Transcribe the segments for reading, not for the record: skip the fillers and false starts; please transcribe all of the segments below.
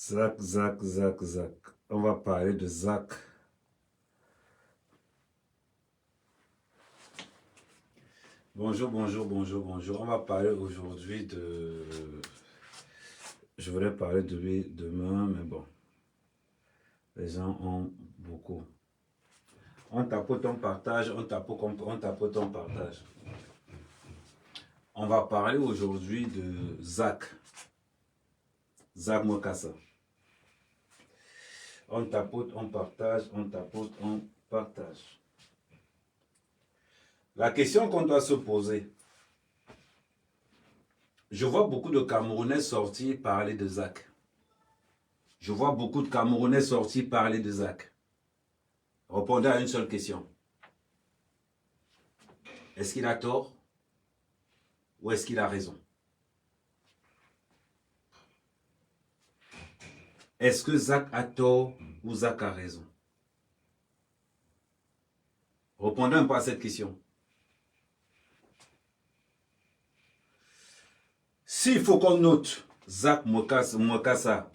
Zach. On va parler de Zach. Bonjour. On va parler aujourd'hui de... Je voulais parler de lui demain, mais bon. Les gens ont beaucoup. On tapote, on partage, on tapote, on partage. On va parler aujourd'hui de Zach. Zach Mokassa. On tapote, on partage, on tapote, on partage. La question qu'on doit se poser, je vois beaucoup de Camerounais sortir parler de Zach. Je vois beaucoup de Camerounais sortir parler de Zach. Répondez à une seule question. Est-ce qu'il a tort ou est-ce qu'il a raison? Est-ce que Zach a tort ou Zach a raison? Répondez un peu à cette question. S'il faut qu'on note Zach Mokassa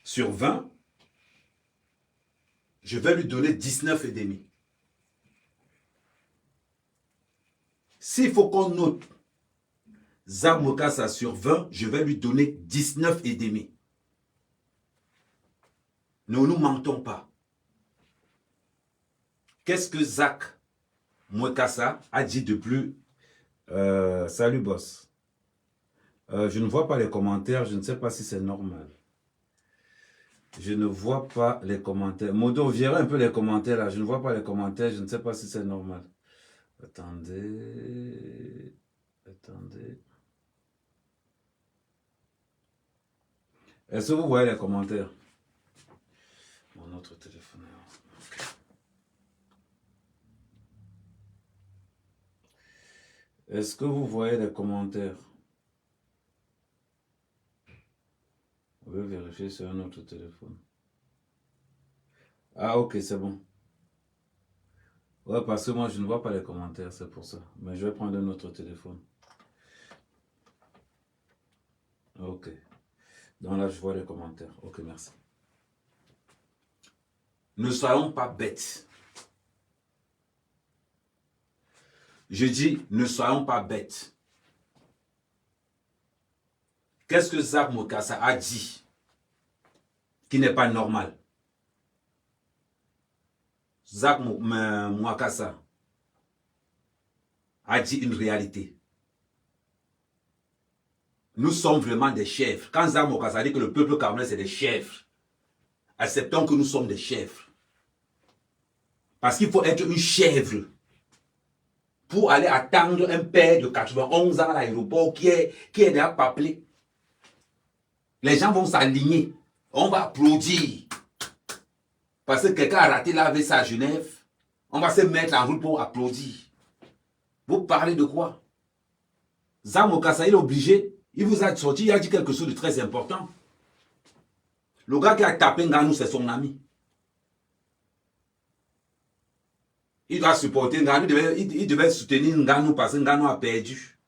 sur 20, je vais lui donner 19,5. S'il faut qu'on note Zach Mokassa sur 20, je vais lui donner 19,5. Ne nous mentons pas. Qu'est-ce que Zach Mokassa a dit de plus? Salut boss. Je ne vois pas les commentaires, je ne sais pas si c'est normal. Je ne vois pas les commentaires. Modo, verrez un peu les commentaires là. Je ne vois pas les commentaires, je ne sais pas si c'est normal. Attendez. Est-ce que vous voyez les commentaires? Mon autre téléphone. Est-ce que vous voyez les commentaires? On va vérifier sur un autre téléphone. Ah ok, c'est bon. Ouais, parce que moi je ne vois pas les commentaires, c'est pour ça. Mais je vais prendre un autre téléphone. Ok. Donc là je vois les commentaires. Ok, merci. Ne soyons pas bêtes. Je dis, ne soyons pas bêtes. Qu'est-ce que Zach Mokassa a dit qui n'est pas normal? Zach Mokassa a dit une réalité. Nous sommes vraiment des chèvres. Quand Zach Mokassa dit que le peuple camerounais c'est des chèvres, acceptons que nous sommes des chèvres. Parce qu'il faut être une chèvre pour aller attendre un père de 91 ans à l'aéroport qui est déjà appelé. Les gens vont s'aligner. On va applaudir. Parce que quelqu'un a raté la VC à Genève. On va se mettre en route pour applaudir. Vous parlez de quoi? Zach Mokassa, il est obligé. Il vous a sorti, il a dit quelque chose de très important. Le gars qui a tapé Nganou, c'est son ami. Il doit supporter Nganou. Il devait soutenir Nganou parce que Nganou a perdu.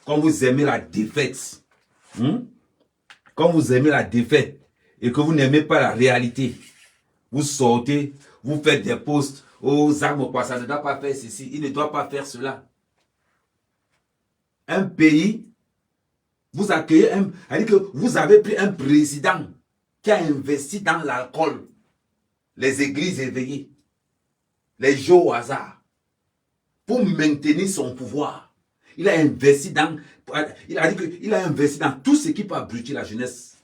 Quand vous aimez la défaite. Quand vous aimez la défaite et que vous n'aimez pas la réalité, vous sortez, vous faites des posts. Oh, Zach Mokassa ne doit pas faire ceci, il ne doit pas faire cela. Un pays, vous accueillez c'est-à-dire que vous avez pris un président qui a investi dans l'alcool, les églises éveillées, les jeux au hasard, pour maintenir son pouvoir. Il a investi dans, il a dit qu'il a investi dans tout ce qui peut abrutir la jeunesse.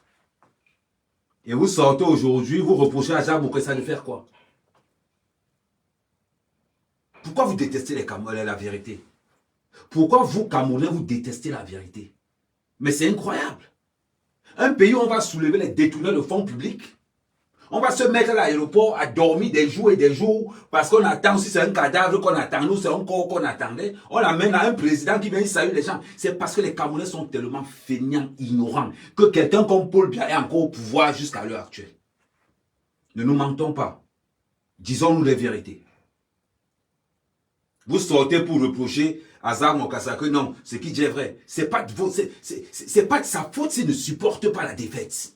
Et vous sortez aujourd'hui, vous reprochez à Zach Mokassa de faire quoi? Pourquoi vous détestez les Camerounais, la vérité? Pourquoi vous, Camerounais, vous détestez la vérité? Mais c'est incroyable. Un pays où on va soulever les détourneurs de fonds publics. On va se mettre à l'aéroport à dormir des jours et des jours parce qu'on attend, si c'est un cadavre qu'on attend, ou c'est un corps qu'on attendait, on amène à un président qui vient saluer les gens. C'est parce que les Camerounais sont tellement feignants, ignorants, que quelqu'un comme Paul Biya est encore au pouvoir jusqu'à l'heure actuelle. Ne nous mentons pas. Disons-nous les vérités. Vous sortez pour reprocher à Zach Mokassa que non, ce qui dit est vrai. C'est pas de sa faute s'il ne supporte pas la défaite.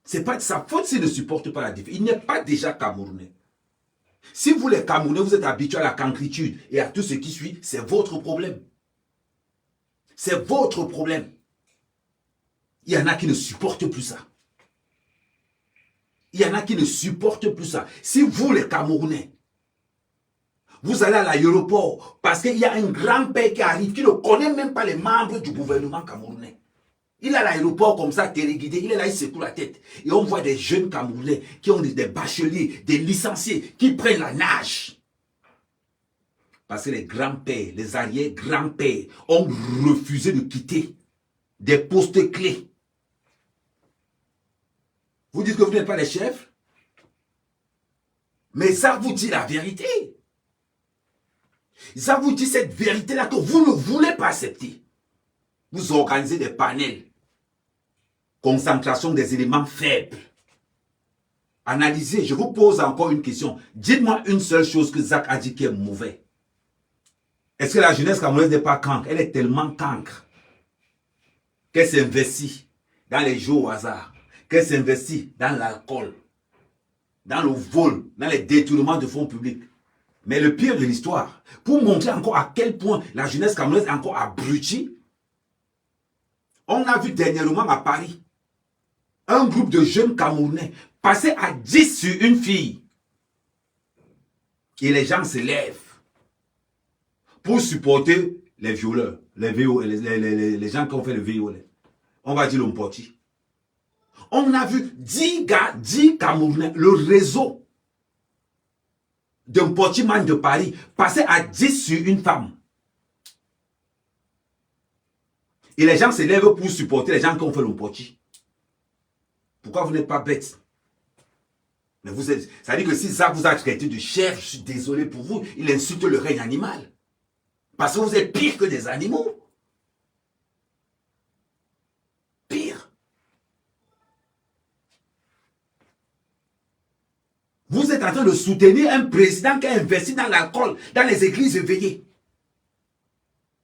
C'est pas de sa faute s'il ne supporte pas la défaite. Il n'est pas déjà Camerounais. Si vous les Camerounais, vous êtes habitués à la cancritude et à tout ce qui suit, c'est votre problème. C'est votre problème. Il y en a qui ne supportent plus ça. Il y en a qui ne supportent plus ça. Si vous, les Camerounais, vous allez à l'aéroport parce qu'il y a un grand-père qui arrive, qui ne connaît même pas les membres du gouvernement camerounais. Il est à l'aéroport comme ça, téléguidé, il est là, il secoue la tête. Et on voit des jeunes Camerounais qui ont des bacheliers, des licenciés, qui prennent la nage. Parce que les grands-pères, les arrière-grands-pères ont refusé de quitter des postes clés. Vous dites que vous n'êtes pas les chefs? Mais ça vous dit la vérité. Ça vous dit cette vérité-là que vous ne voulez pas accepter. Vous organisez des panels. Concentration des éléments faibles. Analysez, je vous pose encore une question. Dites-moi une seule chose que Zach a dit qui est mauvais. Est-ce que la jeunesse camerounaise n'est pas cancre? Elle est tellement cancre qu'elle s'investit dans les jeux au hasard, qu'elle s'investit dans l'alcool, dans le vol, dans les détournements de fonds publics. Mais le pire de l'histoire, pour montrer encore à quel point la jeunesse camerounaise est encore abrutie, on a vu dernièrement à Paris un groupe de jeunes Camerounais passer à 10 sur une fille. Et les gens se lèvent pour supporter les violeurs, les gens qui ont fait le viol. On va dire le Mpoti. On a vu 10 gars, 10 Camerounais, le réseau d'un Mpoti man de Paris passer à 10 sur une femme. Et les gens se lèvent pour supporter les gens qui ont fait le Mpoti. Pourquoi vous n'êtes pas bêtes? Mais vous êtes, ça veut dire que si ça vous a traité de chair, je suis désolé pour vous, il insulte le règne animal. Parce que vous êtes pire que des animaux. Pire. Vous êtes en train de soutenir un président qui a investi dans l'alcool, dans les églises éveillées.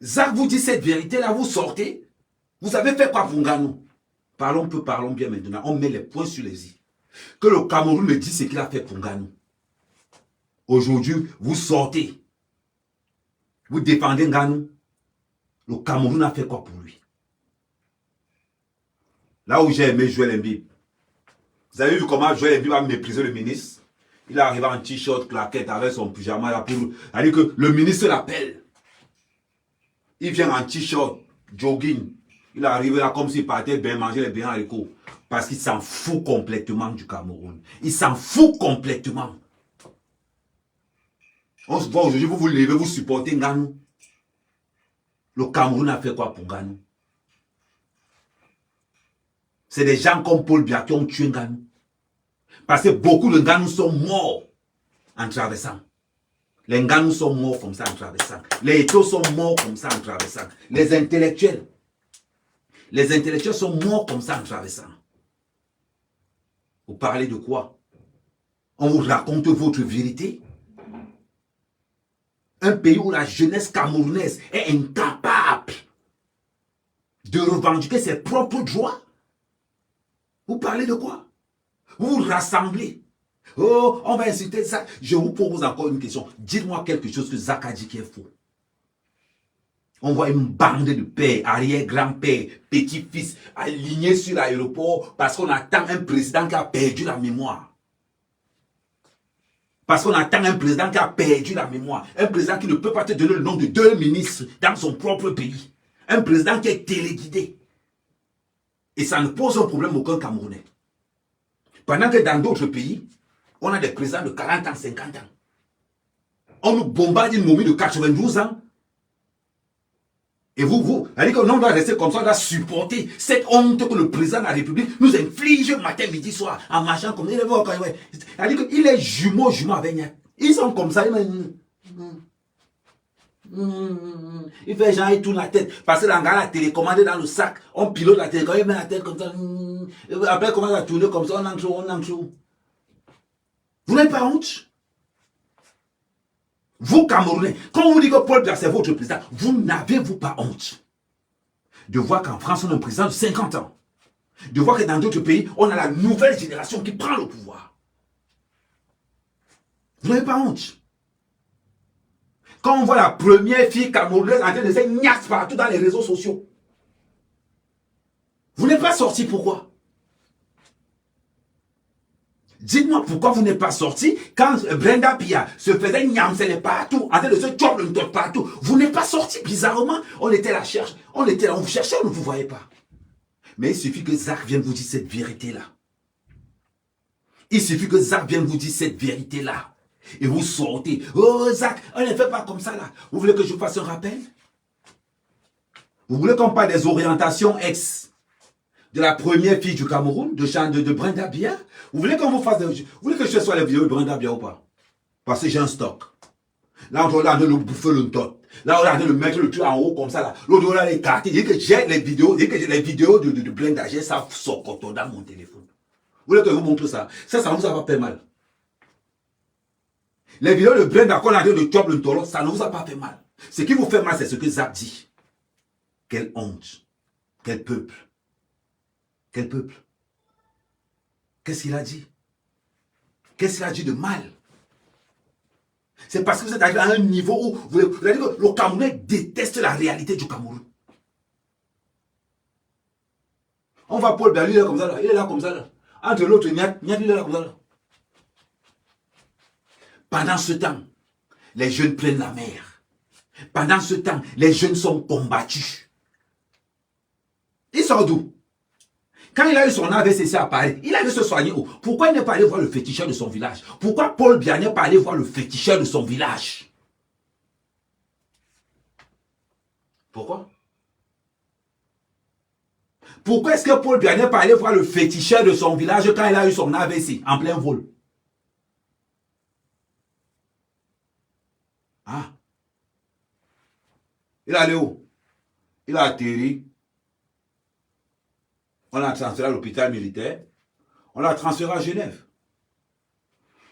Zach vous dit cette vérité-là, vous sortez. Vous avez fait quoi pour Nganou? Parlons peu, parlons bien maintenant. On met les points sur les i. Que le Cameroun me dit ce qu'il a fait pour Nganou. Aujourd'hui, vous sortez. Vous défendez Nganou. Le Cameroun a fait quoi pour lui? Là où j'ai aimé Joël Mbib. Vous avez vu comment Joël Mbib a méprisé le ministre? Il est arrivé en t-shirt, claquette, avec son pyjama là pour... C'est-à-dire que le ministre l'appelle. Il vient en t-shirt, jogging. Il est arrivé là comme s'il partait bien manger les biens haricots. Parce qu'il s'en fout complètement du Cameroun. Il s'en fout complètement. On se voit aujourd'hui, vous vous levez, vous supportez Nganou. Le Cameroun a fait quoi pour Nganou? C'est des gens comme Paul Biya qui ont tué Nganou. Parce que beaucoup de Nganou sont morts en traversant. Les Nganou sont morts comme ça en traversant. Les Eto sont morts comme ça en traversant. Les intellectuels sont morts comme ça en traversant. Vous parlez de quoi? On vous raconte votre vérité? Un pays où la jeunesse camerounaise est incapable de revendiquer ses propres droits? Vous parlez de quoi? Vous vous rassemblez. Oh, on va inciter ça. Je vous pose encore une question. Dites-moi quelque chose que Zach a dit qui est faux. On voit une bande de pères, arrière-grand-père, petits-fils alignés sur l'aéroport parce qu'on attend un président qui a perdu la mémoire. Parce qu'on attend un président qui a perdu la mémoire. Un président qui ne peut pas te donner le nom de 2 ministres dans son propre pays. Un président qui est téléguidé. Et ça ne pose un problème aucun Camerounais. Pendant que dans d'autres pays, on a des présidents de 40 ans, 50 ans. On nous bombarde une momie de 92 ans. Et vous, c'est-à-dire que l'on doit rester comme ça, on doit supporter cette honte que le président de la République nous inflige matin, midi, soir, en marchant comme il est. C'est-à-dire qu'il est jumeau avec Niak. Ils sont comme ça, il fait genre, il tourne la tête. Parce que la télécommandé dans le sac, on pilote la télécommande, il met la tête comme ça. Après, il commence à tourner comme ça, on entre chaud. Vous n'avez pas honte? Vous, Camerounais, quand on vous dit que Paul Biya c'est votre président, vous n'avez-vous pas honte de voir qu'en France, on a un président de 50 ans? De voir que dans d'autres pays, on a la nouvelle génération qui prend le pouvoir. Vous n'avez pas honte. Quand on voit la première fille camerounaise en train de se niasse partout dans les réseaux sociaux, vous n'êtes pas sorti, pourquoi? Dites-moi pourquoi vous n'êtes pas sorti quand Brenda Pia se faisait niamsele partout, en train de se choper le top partout. Vous n'êtes pas sorti, bizarrement. On était là, on était là, on vous cherchait, on ne vous voyait pas. Mais il suffit que Zach vienne vous dire cette vérité-là. Il suffit que Zach vienne vous dire cette vérité-là. Et vous sortez. Oh Zach, on ne fait pas comme ça là. Vous voulez que je vous fasse un rappel? Vous voulez qu'on parle des orientations ex de la première fille du Cameroun, de Brenda Bia? Vous voulez qu'on vous fasse vous voulez que je sois les vidéos de Brenda Bia ou pas? Parce que j'ai un stock. Là, on a de le bouffer le tot. Là, on a de le mettre le truc en haut comme ça là. L'autre, on a les cartes. Il dit que j'ai les vidéos. Il dit que j'ai les vidéos de Brenda. J'ai ça sur dans mon téléphone. Vous voulez que je vous montre ça? Ça ne vous a pas fait mal. Les vidéos de Brenda qu'on a dit de Job le Tolo, ça ne vous a pas fait mal. Ce qui vous fait mal, c'est ce que Zach dit. Quelle honte. Quel peuple. Quel peuple. Qu'est-ce qu'il a dit? Qu'est-ce qu'il a dit de mal? C'est parce que vous êtes arrivé à un niveau où vous avez dit que le Camerounais déteste la réalité du Cameroun. On va Paul Biya, il est là comme ça là. Il est là comme ça là. Entre l'autre, il est là comme ça là. Pendant ce temps, les jeunes prennent la mer. Pendant ce temps, les jeunes sont combattus. Ils sont d'où? Quand il a eu son AVCC à Paris, il allait se soigner où? Pourquoi il n'est pas allé voir le féticheur de son village? Pourquoi Paul Biya n'est pas allé voir le féticheur de son village? Pourquoi? Pourquoi est-ce que Paul Biya n'est pas allé voir le féticheur de son village quand il a eu son AVC en plein vol? Ah. Il est allé où? Il a atterri. On l'a transféré à l'hôpital militaire. On l'a transféré à Genève.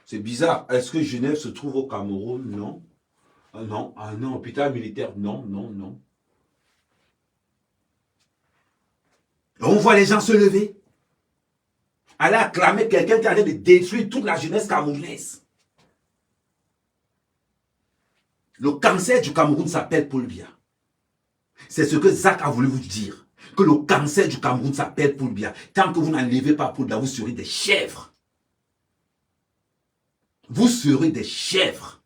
C'est bizarre. Est-ce que Genève se trouve au Cameroun? Non. Non. Ah non, hôpital militaire. Non, non, non. On voit les gens se lever. Aller acclamer quelqu'un qui a de détruire toute la jeunesse camerounaise. Le cancer du Cameroun s'appelle Paul Biya. C'est ce que Zach a voulu vous dire. Que le cancer du Cameroun s'appelle Paul Biya. Tant que vous n'enlevez pas Paul Biya, vous serez des chèvres. Vous serez des chèvres.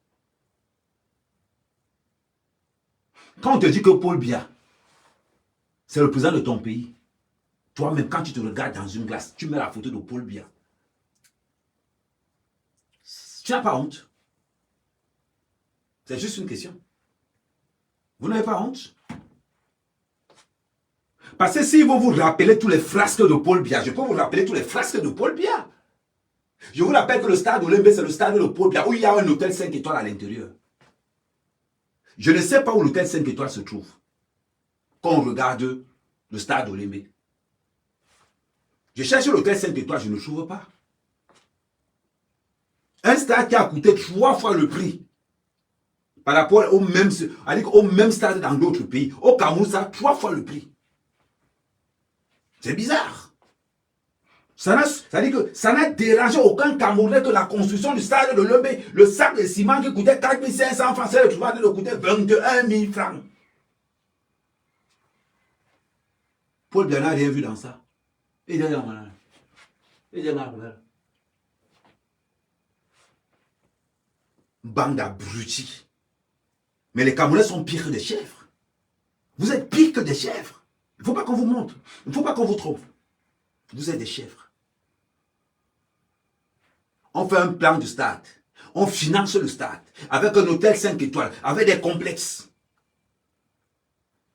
Quand on te dit que Paul Biya, c'est le président de ton pays, toi-même, quand tu te regardes dans une glace, tu mets la photo de Paul Biya. Tu n'as pas honte. C'est juste une question. Vous n'avez pas honte? Parce que si vous vous rappelez tous les frasques de Paul Biya, je peux vous rappeler tous les frasques de Paul Biya. Je vous rappelle que le stade Olembe, c'est le stade de Paul Biya où il y a un hôtel 5 étoiles à l'intérieur. Je ne sais pas où l'hôtel 5 étoiles se trouve quand on regarde le stade Olembe. Je cherche l'hôtel 5 étoiles, je ne trouve pas. Un stade qui a coûté 3 fois le prix par rapport au même stade dans d'autres pays. Au Cameroun, ça a 3 fois le prix. C'est bizarre. Ça n'a dérangé aucun Camerounais que la construction du stade de Lembe. Le sac de ciment qui coûtait 4 500 francs, c'est le trouvé de coûter 21 000 francs. Paul Biya n'a rien vu dans ça. Il est là, il est là. Bande d'abrutis. Mais les Camerounais sont pires que des chèvres. Vous êtes pires que des chèvres. Il ne faut pas qu'on vous montre. Il ne faut pas qu'on vous trompe. Vous êtes des chèvres. On fait un plan du stade. On finance le stade. Avec un hôtel 5 étoiles. Avec des complexes.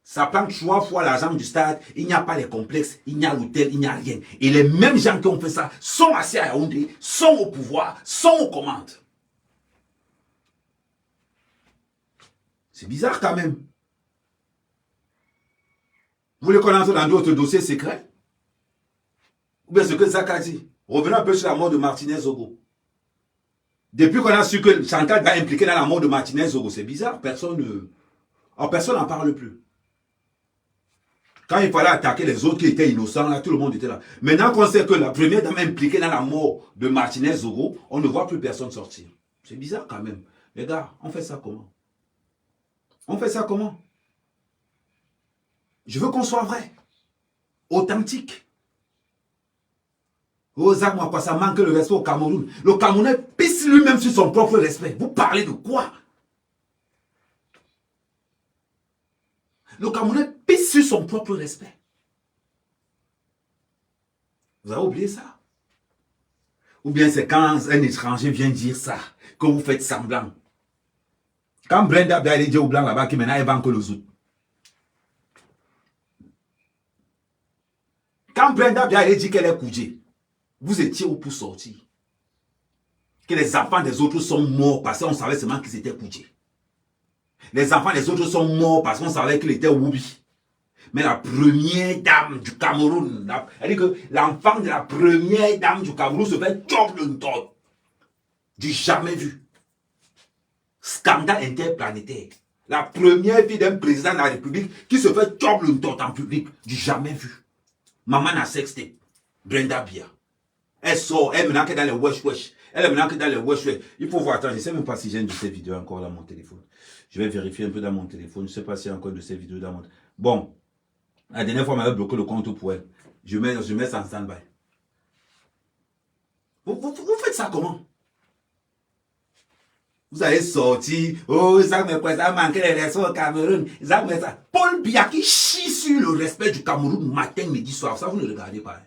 Ça prend 3 fois l'argent du stade. Il n'y a pas les complexes. Il n'y a l'hôtel. Il n'y a rien. Et les mêmes gens qui ont fait ça sont assis à Yaoundé, sont au pouvoir, sont aux commandes. C'est bizarre quand même. Vous voulez qu'on entre dans d'autres dossiers secrets? Ou bien ce que Zach a dit? Revenons un peu sur la mort de Martinez Zogo. Depuis qu'on a su que Chantal va impliquer dans la mort de Martinez Zogo, c'est bizarre. Personne n'en parle plus. Quand il fallait attaquer les autres qui étaient innocents, là, tout le monde était là. Maintenant qu'on sait que la première dame impliquée dans la mort de Martinez Zoro, on ne voit plus personne sortir. C'est bizarre quand même. Les gars, on fait ça comment? On fait ça comment? Je veux qu'on soit vrai, authentique. Oh, Zach, moi, quoi, ça manque le respect au Cameroun. Le Camerounais pisse lui-même sur son propre respect. Vous parlez de quoi? Le Camerounais pisse sur son propre respect. Vous avez oublié ça? Ou bien c'est quand un étranger vient dire ça, que vous faites semblant. Quand Brenda Biaye dit au blanc là-bas, qui maintenant elle vend que le zout. Quand Brenda Biaye dit qu'elle est cougée, vous étiez où pour sortir? Que les enfants des autres sont morts parce qu'on savait seulement qu'ils étaient cougés. Les enfants des autres sont morts parce qu'on savait qu'ils étaient Woubi. Mais la première dame du Cameroun, elle dit que l'enfant de la première dame du Cameroun se fait chop le tot. Du jamais vu. Scandale interplanétaire. La première fille d'un président de la République qui se fait chop le tot en public. Du jamais vu. Maman a sexté. Brenda Bia. Elle sort, elle maintenant que dans les wesh. Elle est maintenant que dans les wesh. Il faut voir, attends, je ne sais même pas si j'ai une de ces vidéos encore dans mon téléphone. Je vais vérifier un peu dans mon téléphone. Je ne sais pas s'il y a encore de ces vidéos dans mon téléphone. Bon. La dernière fois, on m'avait bloqué le compte pour elle. Je mets ça en stand-by. Vous faites ça comment? Vous allez sortir. Oh, ça me présente manquer les respects au Cameroun. Ça me ça. Paul Biya qui chie sur le respect du Cameroun matin, midi, soir. Ça, vous ne regardez pas.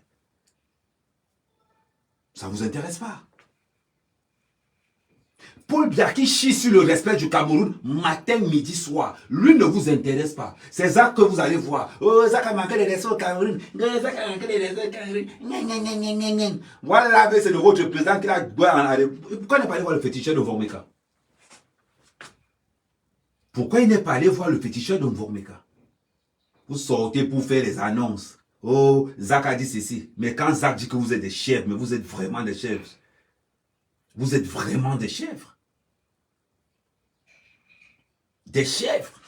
Ça ne vous intéresse pas. Paul Biya qui chie sur le respect du Cameroun matin, midi, soir. Lui ne vous intéresse pas. C'est ça que vous allez voir. Oh, ça a manqué les respects au Cameroun. Ça a manqué les respects au Cameroun. Voilà, c'est de votre président qui a... Pourquoi il n'est pas allé voir le féticheur de Vormeka? Pourquoi il n'est pas allé voir le féticheur de Vormeka? Vous sortez pour faire les annonces. Oh, Zach a dit ceci. Mais quand Zach dit que vous êtes des chèvres, mais vous êtes vraiment des chèvres. Vous êtes vraiment des chèvres. Des chèvres.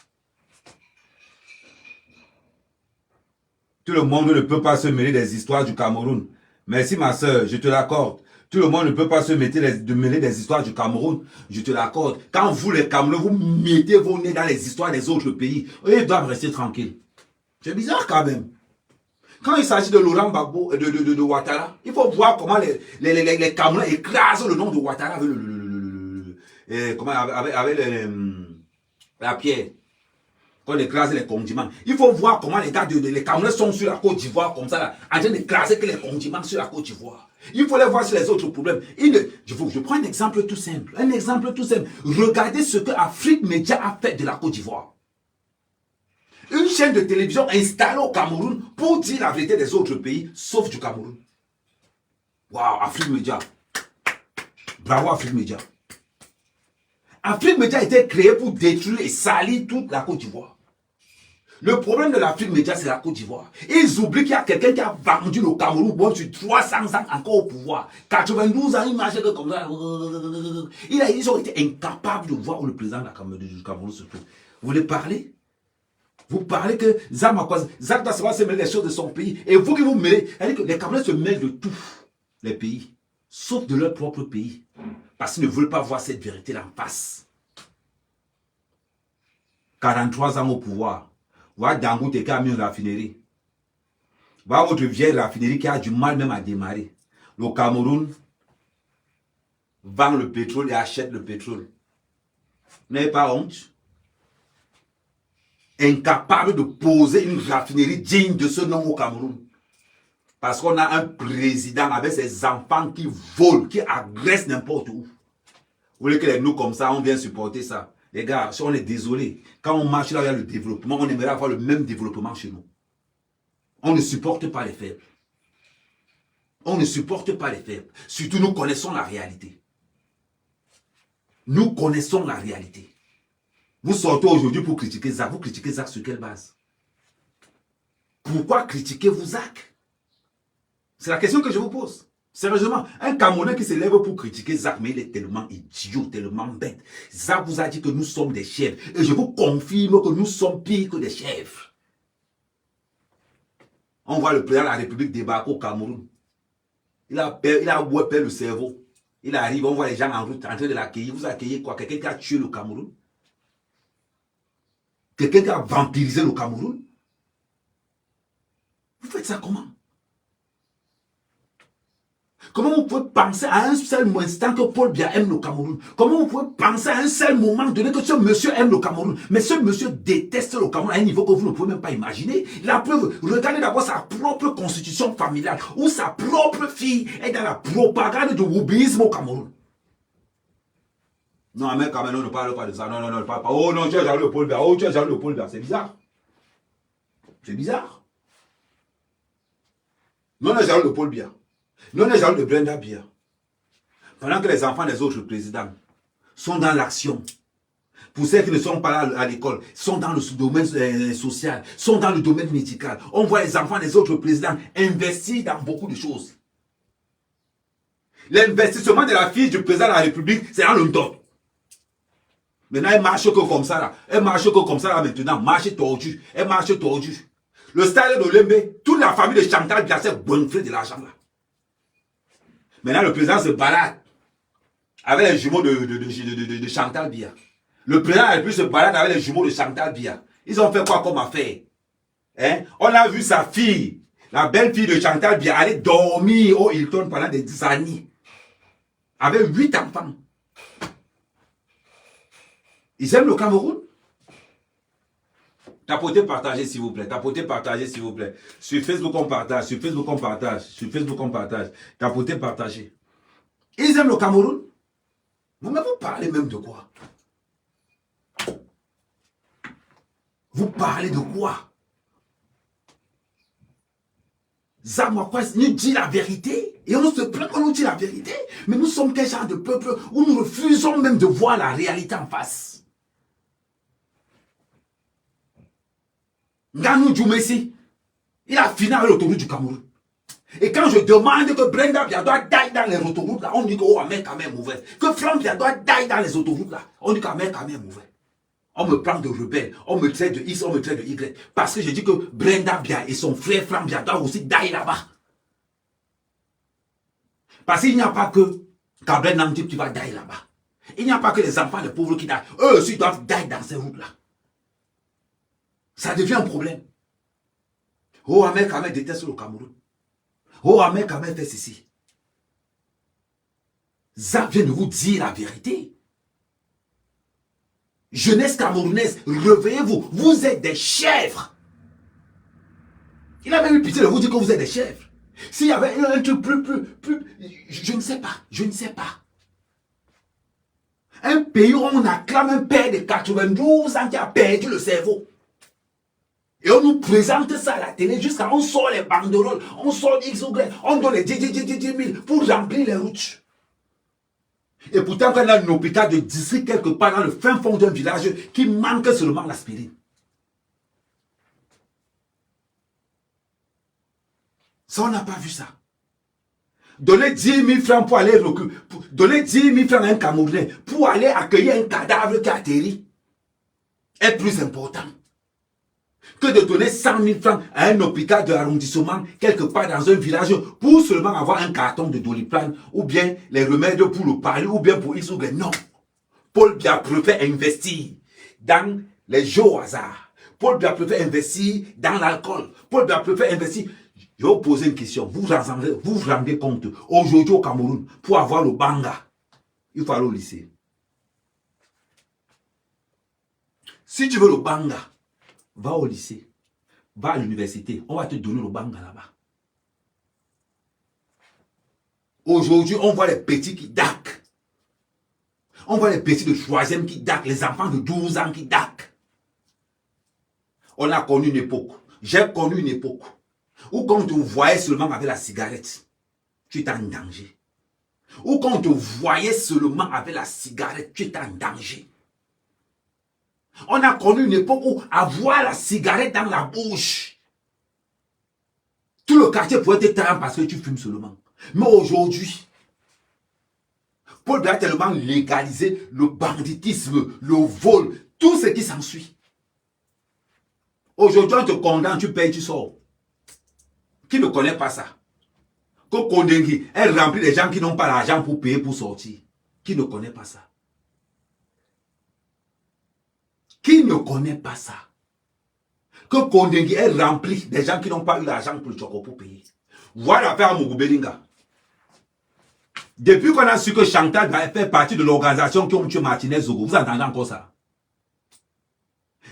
Tout le monde ne peut pas se mêler des histoires du Cameroun. Merci ma soeur, je te l'accorde. Tout le monde ne peut pas se mêler des histoires du Cameroun. Je te l'accorde. Quand vous les Camerounais, vous mettez vos nez dans les histoires des autres pays, ils doivent rester tranquilles. C'est bizarre quand même. Quand il s'agit de Laurent Gbagbo, de Ouattara, il faut voir comment les Camerounais écrasent le nom de Ouattara avec la pierre. Quand on écrase les condiments. Il faut voir comment les gars, les Camerounais sont sur la Côte d'Ivoire comme ça, là, en train d'écraser que les condiments sur la Côte d'Ivoire. Il faut les voir sur les autres problèmes. Je prends un exemple tout simple. Un exemple tout simple. Regardez ce que Afrique Média a fait de la Côte d'Ivoire. Une chaîne de télévision installée au Cameroun pour dire la vérité des autres pays, sauf du Cameroun. Waouh, Afrique Média. Bravo Afrique Média. Afrique Média a été créée pour détruire et salir toute la Côte d'Ivoire. Le problème de l'Afrique Média, c'est la Côte d'Ivoire. Ils oublient qu'il y a quelqu'un qui a vendu le Cameroun bon, sur 300 ans encore au pouvoir. 92 ans, il marchait comme ça. Ils ont été incapables de voir où le président du Cameroun se trouve. Vous voulez parler? Vous parlez que Zach doit savoir se mêler les choses de son pays. Et vous qui vous mêlez, que les Camerounais se mêlent de tous les pays, sauf de leur propre pays. Parce qu'ils ne veulent pas voir cette vérité-là en face. 43 ans au pouvoir. Voilà Dangote qui a mis une raffinerie. Voilà votre vieille raffinerie qui a du mal même à démarrer. Le Cameroun vend le pétrole et achète le pétrole. Vous n'avez pas honte? Incapable de poser une raffinerie digne de ce nom au Cameroun. Parce qu'on a un président avec ses enfants qui volent, qui agressent n'importe où. Vous voulez que les nous comme ça, on vient supporter ça? Les gars, si on est désolé, quand on marche là, il y a le développement, on aimerait avoir le même développement chez nous. On ne supporte pas les faibles. On ne supporte pas les faibles. Surtout, nous connaissons la réalité. Nous connaissons la réalité. Vous sortez aujourd'hui pour critiquer Zach. Vous critiquez Zach sur quelle base? Pourquoi critiquez-vous Zach? C'est la question que je vous pose. Sérieusement, un Camerounais qui se lève pour critiquer Zach, mais il est tellement idiot, tellement bête. Zach vous a dit que nous sommes des chèvres. Et je vous confirme que nous sommes pires que des chèvres. On voit le président de la République débarquer au Cameroun. Il a perdu le cerveau. Il arrive, on voit les gens en route en train de l'accueillir. Vous accueillez quoi? Quelqu'un qui a tué le Cameroun? Quelqu'un qui a vampirisé le Cameroun? Vous faites ça comment? Comment vous pouvez penser à un seul instant que Paul Biya aime le Cameroun? Comment vous pouvez penser à un seul moment donné que ce monsieur aime le Cameroun? Mais ce monsieur déteste le Cameroun à un niveau que vous ne pouvez même pas imaginer. La preuve, regardez d'abord sa propre constitution familiale, où sa propre fille est dans la propagande du wubisme au Cameroun. Non, mais quand même, on ne parle pas de ça. Non, non, non, pas. Oh non, tu es jaloux de Paul Biya. Oh, tu es jaloux de Paul Biya. C'est bizarre. C'est bizarre. Non, on est jaloux de Paul Biya. Nous, on est jaloux de Brenda Biya. Pendant que les enfants des autres présidents sont dans l'action, pour ceux qui ne sont pas là à l'école, sont dans le domaine social, sont dans le domaine médical, on voit les enfants des autres présidents investir dans beaucoup de choses. L'investissement de la fille du président de la République, c'est dans le top. Maintenant, elle marche que comme ça là. Elle marche que comme ça là maintenant. Marche tordu. Elle marche tordu. Le stade de Lembe, toute la famille de Chantal Biya s'est gonflé de l'argent là. Maintenant, le président se balade avec les jumeaux de Chantal Biya. Le président a pu se balade avec les jumeaux de Chantal Biya. Ils ont fait quoi comme affaire? Hein? On a vu sa fille, la belle fille de Chantal Biya, aller dormir au Hilton pendant des années. Avec 8 enfants. Ils aiment le Cameroun? Tapotez, partagez s'il vous plaît. Tapotez, partagez s'il vous plaît. Sur Facebook, on partage. Sur Facebook, on partage. Sur Facebook, on partage. Tapotez, partagez. Ils aiment le Cameroun? Non, mais vous parlez même de quoi? Vous parlez de quoi? Zamoukwa nous dit la vérité. Et on se plaint qu'on nous dit la vérité. Mais nous sommes quel genre de peuple où nous refusons même de voir la réalité en face? Nganou Djoumessi, il a fini avec l'autoroute du Cameroun. Et quand je demande que Brenda Biya doit die dans les autoroutes là, on dit que oh, Ahmed quand même ouvert. Que Franck Biya doit die dans les autoroutes là, on dit qu'Ahmed quand même ouvert. On me prend de rebelle, on me traite de X, on me traite de Y. Parce que je dis que Brenda Biya et son frère Franck Biya doivent aussi die là-bas. Parce qu'il n'y a pas que Gabriel Namdi qui va die là-bas. Il n'y a pas que les enfants des pauvres qui die. Eux aussi doivent die dans ces routes là. Ça devient un problème. Oh, Ahmed Kamel déteste le Cameroun. Oh, Ahmed Kamel fait ceci. Ça vient de vous dire la vérité. Jeunesse camerounaise, réveillez-vous. Vous êtes des chèvres. Il a même eu pitié de vous dire que vous êtes des chèvres. S'il y avait un truc plus, je ne sais pas. Je ne sais pas. Un pays où on acclame un père de 92 ans qui a perdu le cerveau. Et on nous présente ça à la télé jusqu'à on sort les banderoles, on sort X ou Y, on donne les 10 000 pour remplir les routes. Et pourtant, quand on a un hôpital de district quelque part dans le fin fond d'un village qui manque seulement l'aspirine. Ça, on n'a pas vu ça. Donner 10 000 francs pour aller donner 10 000 francs à un Camerounais pour aller accueillir un cadavre qui a atterri est plus important que de donner 100 000 francs à un hôpital de l'arrondissement quelque part dans un village pour seulement avoir un carton de Doliprane ou bien les remèdes pour le parler ou bien pour X ou bien. Non. Paul Biya préfère investir dans les jeux au hasard. Paul Biya préfère investir dans l'alcool. Paul Biya préfère investir. Je vais vous poser une question. Vous vous rendez compte aujourd'hui au Cameroun, pour avoir le banga, il faut aller au lycée. Si tu veux le banga, va au lycée, va à l'université, on va te donner le banga là-bas. Aujourd'hui, on voit les petits qui daquent. On voit les petits de 3e qui daquent, les enfants de 12 ans qui daquent. On a connu une époque, j'ai connu une époque, où quand on te voyait seulement avec la cigarette, tu étais en danger. Ou quand on te voyait seulement avec la cigarette, tu étais en danger. On a connu une époque où avoir la cigarette dans la bouche, tout le quartier pouvait être traîné parce que tu fumes seulement. Mais aujourd'hui, Paul Biya a tellement légalisé le banditisme, le vol, tout ce qui s'ensuit. Aujourd'hui, on te condamne, tu payes, tu sors. Qui ne connaît pas ça? Que Kondengi est rempli des gens qui n'ont pas l'argent pour payer pour sortir. Qui ne connaît pas ça? Qui ne connaît pas ça? Que Kondengi est rempli des gens qui n'ont pas eu l'argent pour le choco pour payer. Voilà l'affaire à Mougoubelinga. Depuis qu'on a su que Chantal va faire partie de l'organisation qui ont tué Martinez Zogo, vous entendez encore ça?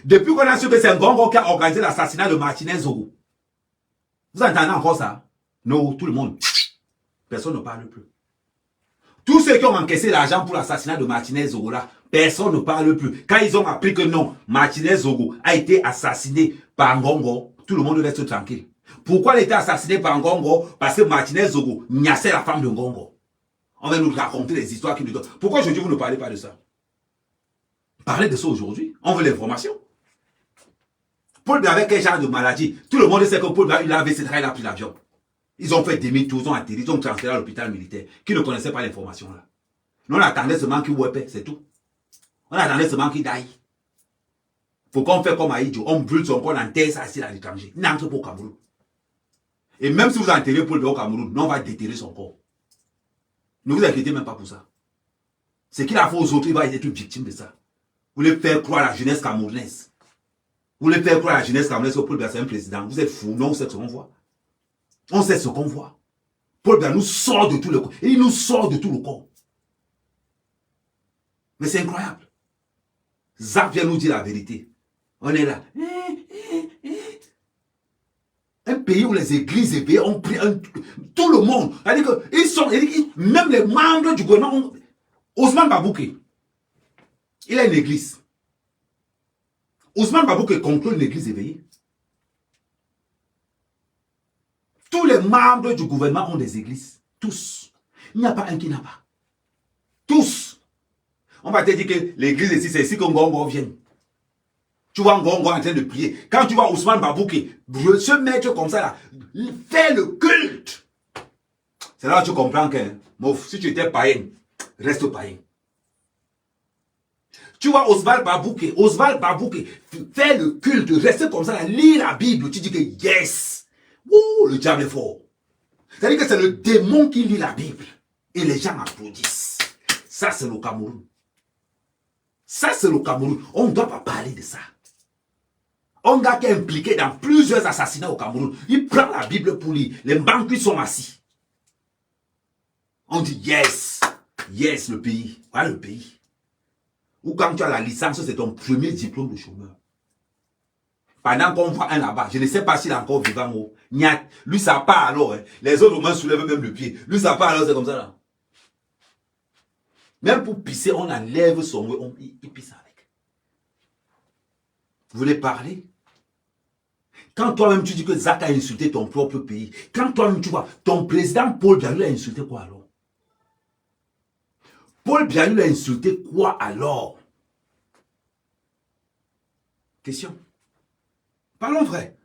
Depuis qu'on a su que c'est Ngongo qui a organisé l'assassinat de Martinez Zogo, vous entendez encore ça? Non, tout le monde. Personne ne parle plus. Tous ceux qui ont encaissé l'argent pour l'assassinat de Martinez Zogo là, personne ne parle plus. Quand ils ont appris que non, Martinez Zogo a été assassiné par Ngongo, tout le monde reste tranquille. Pourquoi il a été assassiné par Ngongo? Parce que Martinez Zogo niassait la femme de Ngongo. On va nous raconter des histoires qui nous donnent. Pourquoi aujourd'hui vous ne parlez pas de ça? Parlez de ça aujourd'hui. On veut l'information. Paul Biya avait quel genre de maladie? Tout le monde sait que Paul Biya, il a AVC, il a pris l'avion. Ils ont fait demi-tour, ils ont atterri, ils ont transféré à l'hôpital militaire. Qui ne connaissait pas l'information là? Nous on attendait seulement qu'il wepait, c'est tout. On attendait seulement qu'il daille. Pourquoi on fait comme Aïdjo? On brûle son corps, on enterre ça ici à l'étranger. Il n'entre pas au Cameroun. Et même si vous enterrez Paul Biya au Cameroun, nous on va déterrer son corps. Ne vous inquiétez même pas pour ça. Ce qu'il a fait aux autres, il va être victime de ça. Vous voulez faire croire à la jeunesse camerounaise. Vous voulez faire croire à la jeunesse camerounaise que Paul Biya c'est un président. Vous êtes fous, non, on sait ce qu'on voit. On sait ce qu'on voit. Paul Biya nous sort de tout le corps. Et il nous sort de tout le corps. Mais c'est incroyable. Zap vient nous dire la vérité. On est là. Un pays où les églises et pays ont pris tout le monde. C'est-à-dire que ils sont, même les membres du gouvernement. Ousmane Babouké, il a une église. Ousmane Babouké contrôle une église éveillée. Tous les membres du gouvernement ont des églises. Tous. Il n'y a pas un qui n'a pas. Tous. On va te dire que l'église ici, c'est ici que Ngongo vient. Tu vois Ngongo en train de prier. Quand tu vois Ousmane Babouké se mettre comme ça là, faire le culte. C'est là que tu comprends que, si tu étais païen, reste païen. Tu vois Oswald Babouké faire le culte, rester comme ça là, lire la Bible. Tu dis que yes. Ouh, le diable est fort. C'est-à-dire que c'est le démon qui lit la Bible. Et les gens applaudissent. Ça, c'est le Cameroun. Ça, c'est le Cameroun. On ne doit pas parler de ça. Un gars qui est impliqué dans plusieurs assassinats au Cameroun, il prend la Bible pour lire. Les banquiers sont assis. On dit yes. Yes, le pays. Voilà le pays. Ou quand tu as la licence, c'est ton premier diplôme de chômeur. Pendant qu'on voit un là-bas, je ne sais pas s'il est encore vivant ou lui ça part alors. Hein. Les autres au moins soulèvent même le pied. Lui ça part alors, c'est comme ça là. Même pour pisser, on enlève son il pisse avec. Vous voulez parler? Quand toi-même tu dis que Zak a insulté ton propre pays, quand toi-même tu vois, ton président Paul Biya lui a insulté quoi alors? Paul Biya lui a insulté quoi alors? Question. Parlons vrai.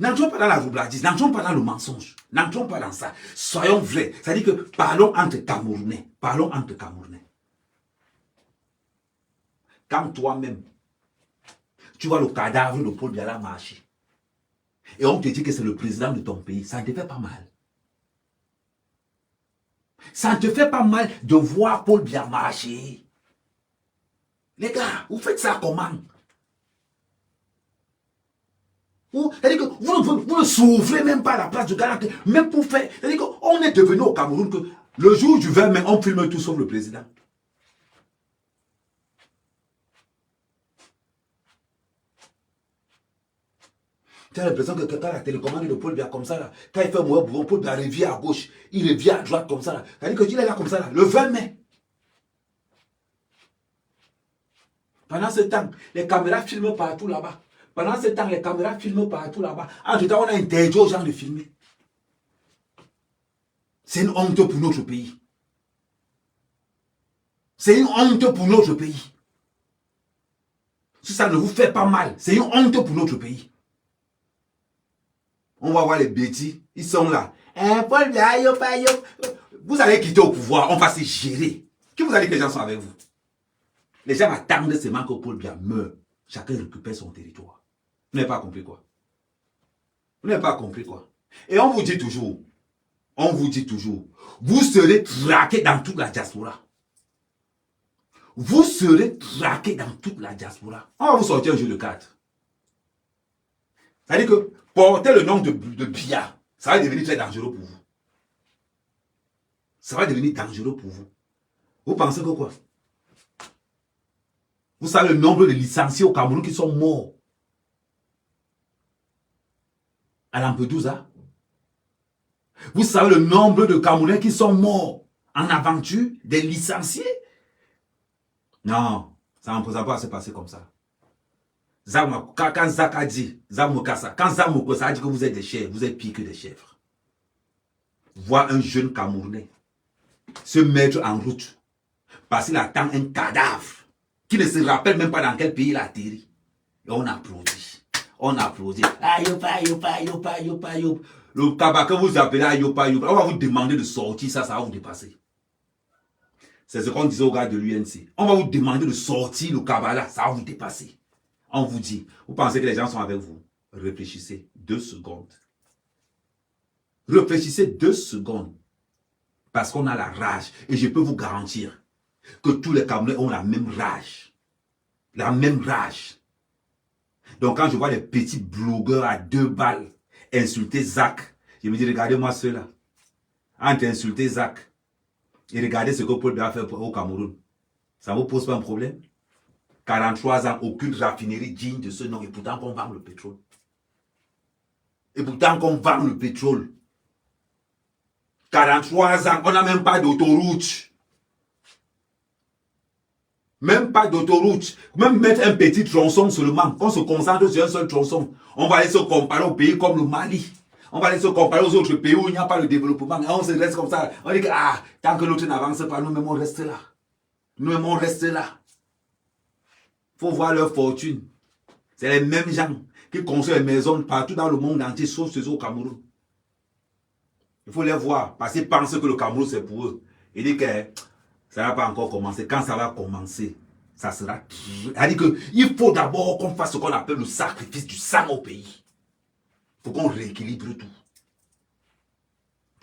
N'entrons pas dans la roublardise, n'entrons pas dans le mensonge, n'entrons pas dans ça. Soyons vrais. C'est-à-dire que parlons entre Camerounais. Parlons entre Camerounais. Quand toi-même, tu vois le cadavre de Paul Biya marcher, et on te dit que c'est le président de ton pays, ça ne te fait pas mal. Ça ne te fait pas mal de voir Paul Biya marcher. Les gars, vous faites ça comment? C'est-à-dire que vous ne soufflez même pas à la place du gars, même pour faire. C'est-à-dire qu'on est devenu au Cameroun que le jour du 20 mai, on filme tout sauf le président. Tu as l'impression que quand la télécommande de Paul Biya comme ça, là, quand il fait mourir Paul Biya revient à gauche, il revient à droite comme ça. Là. C'est-à-dire qu'il est là comme ça, là, le 20 mai. Pendant ce temps, les caméras filment partout là-bas. Pendant ce temps, les caméras filment partout là-bas. En tout cas, on a interdit aux gens de filmer. C'est une honte pour notre pays. C'est une honte pour notre pays. Si ça ne vous fait pas mal, c'est une honte pour notre pays. On va voir les bêtis, ils sont là. Paul Biya, vous allez quitter au pouvoir, on va se gérer. Qui vous a dit que les gens sont avec vous? Les gens attendent seulement que Paul Biya meure. Chacun récupère son territoire. Vous n'avez pas compris quoi? Vous n'avez pas compris quoi? Et on vous dit toujours, vous serez traqué dans toute la diaspora. Vous serez traqué dans toute la diaspora. On va vous sortir un jeu de cartes. C'est-à-dire que porter le nom de Biya, ça va devenir très dangereux pour vous. Ça va devenir dangereux pour vous. Vous pensez que quoi? Vous savez le nombre de licenciés au Cameroun qui sont morts à Lampedusa? Vous savez le nombre de Camerounais qui sont morts en aventure, des licenciés? Non, ça ne peut pas se passer comme ça. Quand Zak a dit, quand Zak Mokassa a dit que vous êtes des chèvres, vous êtes pire que des chèvres. Voir un jeune Camerounais se mettre en route parce qu'il attend un cadavre qui ne se rappelle même pas dans quel pays il a atterri. Et on applaudit. On applaudit. Ayopa, yopa, yopa, yopa, yopa. Le cabas que vous appelez Ayopa, yopa, on va vous demander de sortir, ça va vous dépasser. C'est ce qu'on disait au gars de l'UNC. On va vous demander de sortir le cabas là, ça va vous dépasser. On vous dit, vous pensez que les gens sont avec vous? Réfléchissez 2 secondes. Réfléchissez 2 secondes. Parce qu'on a la rage. Et je peux vous garantir que tous les Camerounais ont la même rage. La même rage. Donc quand je vois les petits blogueurs à 2 balles insulter Zak, je me dis, regardez-moi ceux-là. Entre insulter Zak et regardez ce que Paul Biya a fait au Cameroun. Ça ne vous pose pas un problème? 43 ans, aucune raffinerie digne de ce nom. Et pourtant qu'on vend le pétrole. Et pourtant qu'on vend le pétrole. 43 ans, on n'a même pas d'autoroute. Même pas d'autoroute. Même mettre un petit tronçon seulement. Qu'on se concentre sur un seul tronçon. On va aller se comparer aux pays comme le Mali. On va aller se comparer aux autres pays où il n'y a pas de développement. Et on se reste comme ça. On dit que tant que l'autre n'avance pas, nous-mêmes on reste là. Nous-mêmes on reste là. Il faut voir leur fortune. C'est les mêmes gens qui construisent des maisons partout dans le monde entier, sauf ceux au Cameroun. Il faut les voir, parce qu'ils pensent que le Cameroun c'est pour eux. Ils disent que ça n'a pas encore commencé. Quand ça va commencer, ça sera... C'est-à-dire qu'il faut d'abord qu'on fasse ce qu'on appelle le sacrifice du sang au pays. Il faut qu'on rééquilibre tout.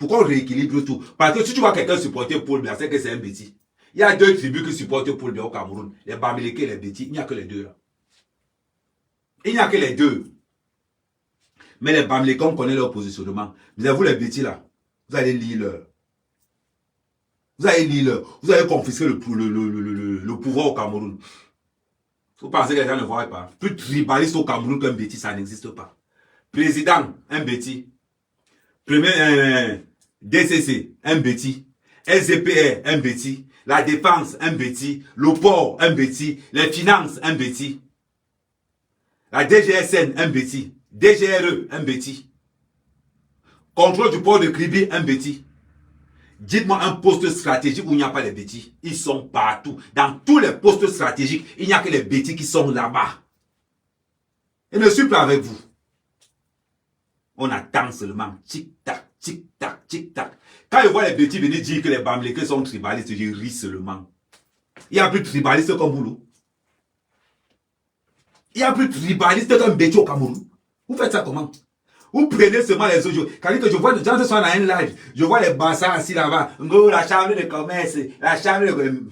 Il faut qu'on rééquilibre tout. Parce que si tu vois quelqu'un supporter Paul Biya, c'est que c'est un bêtis. Il y a 2 tribus qui supportent Paul Biya au Cameroun. Les Bamileke et les Beti. Il n'y a que les 2 là. Il n'y a que les 2. Mais les Bamileke, on connaît leur positionnement. Mais vous les Beti là, vous allez lire leur. Vous allez lire leur. Vous allez confisquer le pouvoir au Cameroun. Vous pensez que les gens ne voient pas? Plus tribaliste au Cameroun qu'un Beti, ça n'existe pas. Président, un Beti. Premier DCC, un Beti. SDPR, un Beti. La défense, un Beti. Le port, un Beti. Les finances, un Beti. La DGSN, un Beti. DGRE, un Beti. Contrôle du port de Kribi, un Beti. Dites-moi un poste stratégique où il n'y a pas les Beti. Ils sont partout. Dans tous les postes stratégiques, il n'y a que les Beti qui sont là-bas. Et ne suis pas avec vous. On attend seulement. Tic-tac, tic-tac, tic-tac. Quand je vois les Beti venir dire que les Bamileke sont tribalistes, je ris seulement. Il n'y a plus de tribalistes comme vous. Il n'y a plus de tribaliste qu'un Beti au Cameroun. Vous faites ça comment? Vous prenez seulement les autres. Quand je vois les gens qui sont dans un live, je vois les bassins assis là-bas. La chambre de commerce, la chambre de...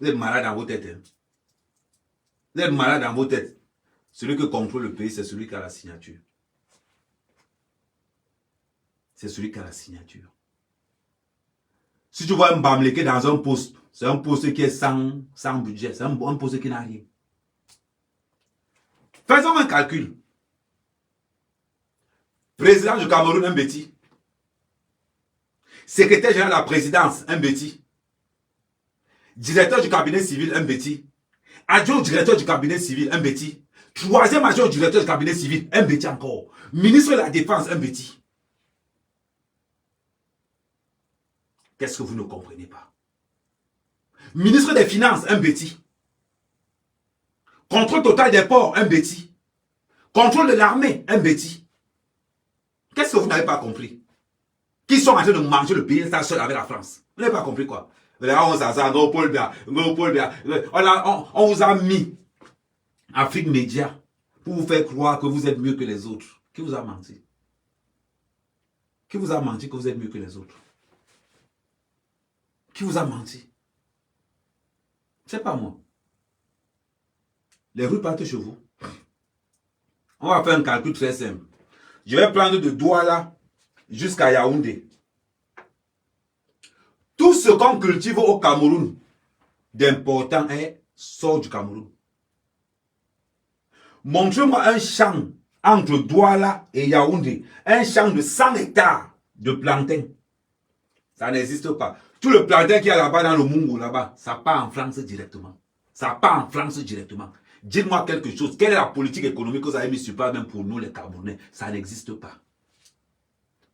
Vous êtes malade dans vos têtes. Hein? Vous êtes malade dans vos têtes. Celui qui contrôle le pays, c'est celui qui a la signature. C'est celui qui a la signature. Si tu vois un Bamileke dans un poste, c'est un poste qui est sans budget. C'est un poste qui n'a rien. Faisons un calcul. Président du Cameroun, un Beti. Secrétaire général de la présidence, un Beti. Directeur du cabinet civil, un Beti. Adjoint directeur du cabinet civil, un Beti. Troisième adjoint directeur du cabinet civil, un Beti encore. Ministre de la Défense, un Beti. Qu'est-ce que vous ne comprenez pas? Ministre des Finances, un Beti. Contrôle total des ports, un Beti. Contrôle de l'armée, un Beti. Qu'est-ce que vous n'avez pas compris? Qui sont en train de manger le pays seul avec la France. Vous n'avez pas compris quoi? On vous a mis Afrique Média pour vous faire croire que vous êtes mieux que les autres. Qui vous a menti? Qui vous a menti que vous êtes mieux que les autres? Qui vous a menti? C'est pas moi. Les rues partent chez vous. On va faire un calcul très simple. Je vais prendre de Douala jusqu'à Yaoundé. Tout ce qu'on cultive au Cameroun d'important sort du Cameroun. Montrez-moi un champ entre Douala et Yaoundé. Un champ de 100 hectares de plantain. Ça n'existe pas. Tout le plantain qu'il y a là-bas dans le Mungo, là-bas, ça part en France directement. Ça part en France directement. Dites-moi quelque chose. Quelle est la politique économique que vous avez mis sur place même pour nous les Camerounais? Ça n'existe pas.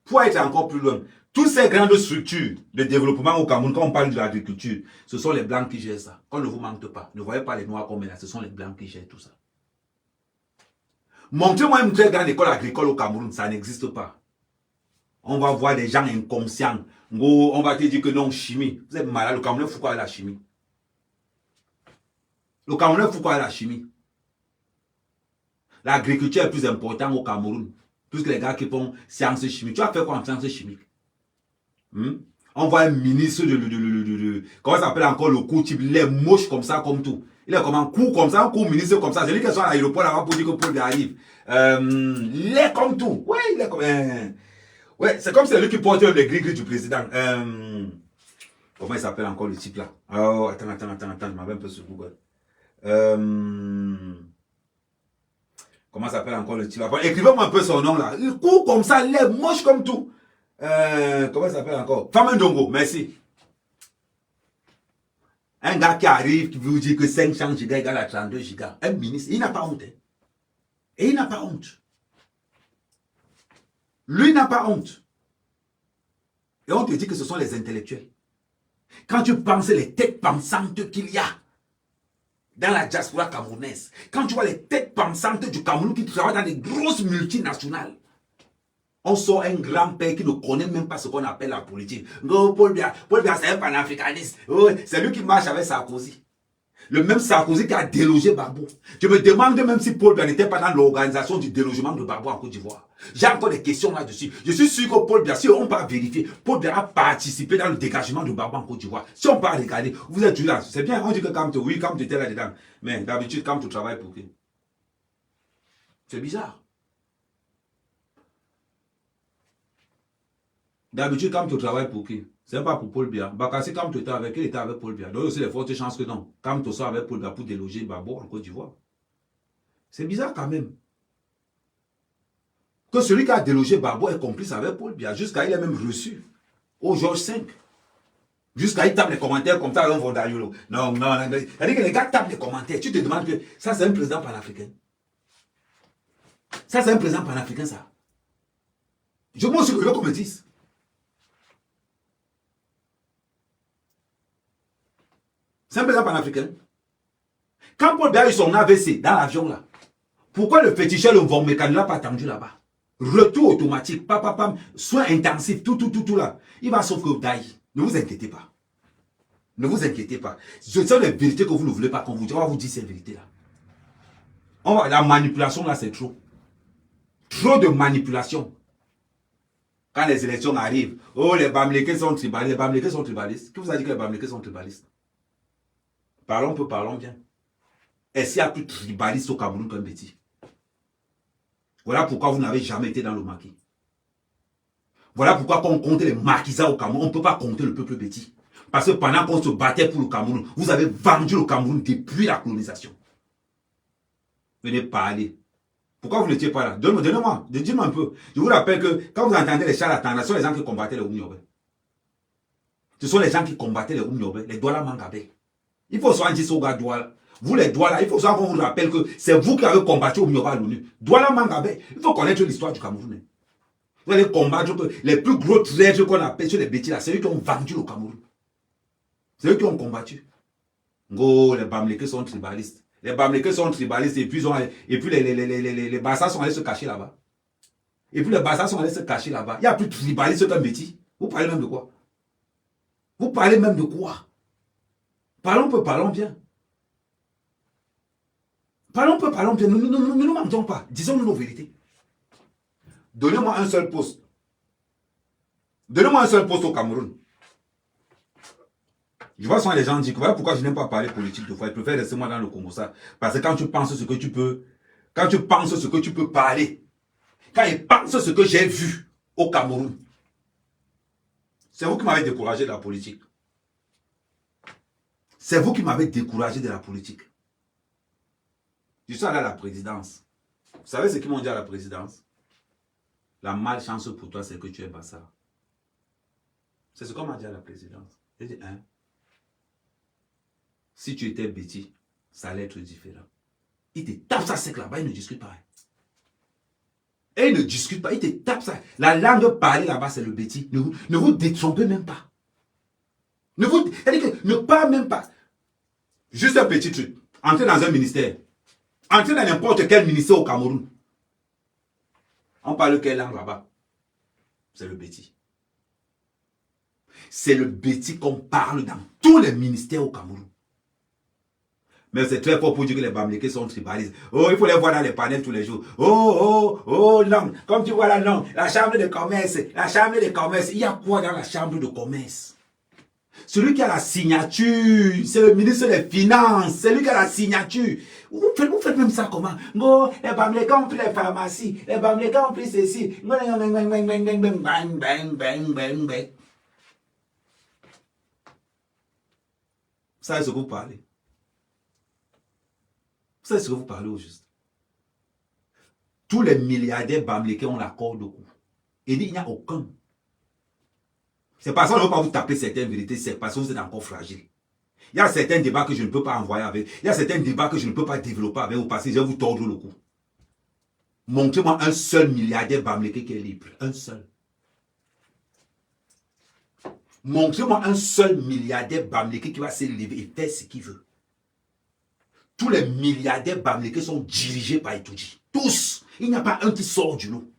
Pour être encore plus loin, toutes ces grandes structures de développement au Cameroun, quand on parle de l'agriculture, ce sont les Blancs qui gèrent ça. Qu'on ne vous mente pas. Ne voyez pas les Noirs comme là, ce sont les Blancs qui gèrent tout ça. Montrez-moi une très grande école agricole au Cameroun, ça n'existe pas. On va voir des gens inconscients. On va te dire que non, chimie. Vous êtes malade, le Cameroun fout quoi à la chimie? Le Cameroun fout quoi à la chimie? L'agriculture est plus importante au Cameroun. Plus que les gars qui font sciences chimiques. Tu vas faire quoi en sciences chimiques? On voit un ministre comment ça s'appelle encore le coup type, il est moche comme ça, comme tout. Il est comme un coup comme ça, un coup ministre comme ça. C'est lui qui est sur l'aéroport là-bas pour dire que Paul arrive. Il est comme tout. Ouais, il est comme. Ouais, c'est comme c'est lui qui porte les gris-gris du président. Comment il s'appelle encore le type là? Oh, attends, je m'avais un peu sur Google. Comment s'appelle encore le type? Écrivez-moi un peu son nom là. Il court comme ça, il est moche comme tout. Comment il s'appelle encore? Famendongo, merci. Un gars qui arrive, qui vous dit que 500 gigas égale à 32 gigas. Un ministre, il n'a pas honte. Et il n'a pas honte. Lui n'a pas honte. Et on te dit que ce sont les intellectuels. Quand tu penses les têtes pensantes qu'il y a dans la diaspora camerounaise, quand tu vois les têtes pensantes du Cameroun qui travaillent dans des grosses multinationales, on sort un grand-père qui ne connaît même pas ce qu'on appelle la politique. Paul Biya, c'est un panafricaniste. C'est lui qui marche avec Sarkozy. Le même Sarkozy qui a délogé Gbagbo. Je me demande même si Paul Biya n'était pas dans l'organisation du délogement de Gbagbo en Côte d'Ivoire. J'ai encore des questions là-dessus. Je suis sûr que Paul Biya, si on peut vérifier, Paul Biya a participé dans le dégagement de Gbagbo en Côte d'Ivoire. Si on peut regarder, vous êtes là. C'est bien, on dit que quand tu étais là-dedans. Mais d'habitude, quand tu travailles pour qui? C'est bizarre. D'habitude, quand tu travailles pour qui? C'est pas pour Paul Biya. Bakassi, quand tu étais avec, il était avec Paul Biya. Donc, aussi les fortes chances que non. Quand tu sors avec Paul Biya pour déloger Gbagbo en Côte d'Ivoire. C'est bizarre quand même. Que celui qui a délogé Gbagbo est complice avec Paul Biya. Jusqu'à il est même reçu au Georges V. Jusqu'à il tape les commentaires comme ça, on va d'ailleurs. Non. C'est-à-dire que les gars tapent les commentaires. Tu te demandes que ça, c'est un président panafricain. Ça, c'est un président panafricain, ça. Je me suis curieux qu'on me dise. C'est un président panafricain. Quand Paul Biya a eu son AVC dans l'avion là, pourquoi le féticheur, le von mécanique n'a pas attendu là-bas? Retour automatique, pam, soins intensifs, tout là. Il va sauf que d'ailleurs. Ne vous inquiétez pas. Ne vous inquiétez pas. Ce sont les vérités que vous ne voulez pas qu'on vous dise. On va vous dire ces vérités-là. La manipulation là, c'est trop. Trop de manipulation. Quand les élections arrivent, oh, les Bamileke sont tribalistes. Les Bamileke sont tribalistes. Qui vous a dit que les Bamileke sont tribalistes? Parlons bien. Est-ce qu'il y a plus tribaliste au Cameroun qu'un petit? Voilà pourquoi vous n'avez jamais été dans le maquis. Voilà pourquoi quand on compte les maquisards au Cameroun, on ne peut pas compter le peuple petit. Parce que pendant qu'on se battait pour le Cameroun, vous avez vendu le Cameroun depuis la colonisation. Venez parler. Pourquoi vous n'étiez pas là? Donnez-moi, dites-moi un peu. Je vous rappelle que quand vous entendez les charlatans, ce sont les gens qui combattaient les Oumniobé. Ce sont les gens qui combattaient les Oumniobé, les Douala Mangabé. Il faut soit un Soga Douala. Vous les Douala, il faut soit qu'on vous rappelle que c'est vous qui avez combattu Oumniobé à l'ONU. Douala Mangabé, il faut connaître l'histoire du Cameroun. Vous allez combattre les plus gros traîtres qu'on appelle sur les bêtises là, c'est eux qui ont vendu le Cameroun. C'est eux qui ont combattu. Ngo, les Bamileke sont tribalistes. Les Bamileke sont tribalistes et puis, les Bassa sont allés se cacher là-bas. Et puis les Bassa sont allés se cacher là-bas. Il n'y a plus de tribalistes qu'un métier. Vous parlez même de quoi? Vous parlez même de quoi? Parlons bien. Parlons bien. Nous ne mentons pas. Disons-nous nos vérités. Donnez-moi un seul poste Donnez-moi un seul poste au Cameroun. Je vois souvent les gens dire que voilà pourquoi je n'aime pas parler politique de fois. Je préfère rester moi dans le Congo ça. Parce que quand tu penses ce que tu peux, quand tu penses ce que tu peux parler, quand ils pensent ce que j'ai vu au Cameroun, c'est vous qui m'avez découragé de la politique. C'est vous qui m'avez découragé de la politique. Je suis allé à la présidence. Vous savez ce qu'ils m'ont dit à la présidence? La malchance pour toi, c'est que tu es bâtard. C'est ce qu'on m'a dit à la présidence. J'ai dit, hein? Si tu étais bêtis, ça allait être différent. Il te tape ça sec là-bas, il ne discute pas. Et il ne discute pas, il te tape ça. La langue parlée là-bas, c'est le bêtis. Ne vous détrompez même pas. Ne pas même pas. Juste un petit truc. Entrez dans un ministère. Entrez dans n'importe quel ministère au Cameroun. On parle quelle langue là-bas? C'est le bêtis. C'est le bêtis qu'on parle dans tous les ministères au Cameroun. Mais c'est très fort pour dire que les Bamileke sont tribalistes. Oh, il faut les voir dans les panels tous les jours. Oh, non. Comme tu vois là, non. La chambre de commerce. La chambre de commerce. Il y a quoi dans la chambre de commerce? Celui qui a la signature, c'est le ministre des Finances. C'est lui qui a la signature. Vous faites même ça comment? Oh, les Bamileke ont pris les pharmacies. Les Bamileke ont pris ceci. Ça, c'est ce que vous parlez. Vous savez ce que vous parlez au juste? Tous les milliardaires Bamileke ont la corde au cou. Et il n'y a aucun. C'est parce qu'on ne veut pas vous taper certaines vérités, c'est parce que vous êtes encore fragile. Il y a certains débats que je ne peux pas envoyer avec. Il y a certains débats que je ne peux pas développer avec vous parce que je vais vous tordre le cou. Montrez-moi un seul milliardaire Bamileke qui est libre. Un seul. Montrez-moi un seul milliardaire Bamileke qui va se lever et faire ce qu'il veut. Tous les milliardaires Bamileke sont dirigés par Etoudi. Tous. Il n'y a pas un qui sort du lot.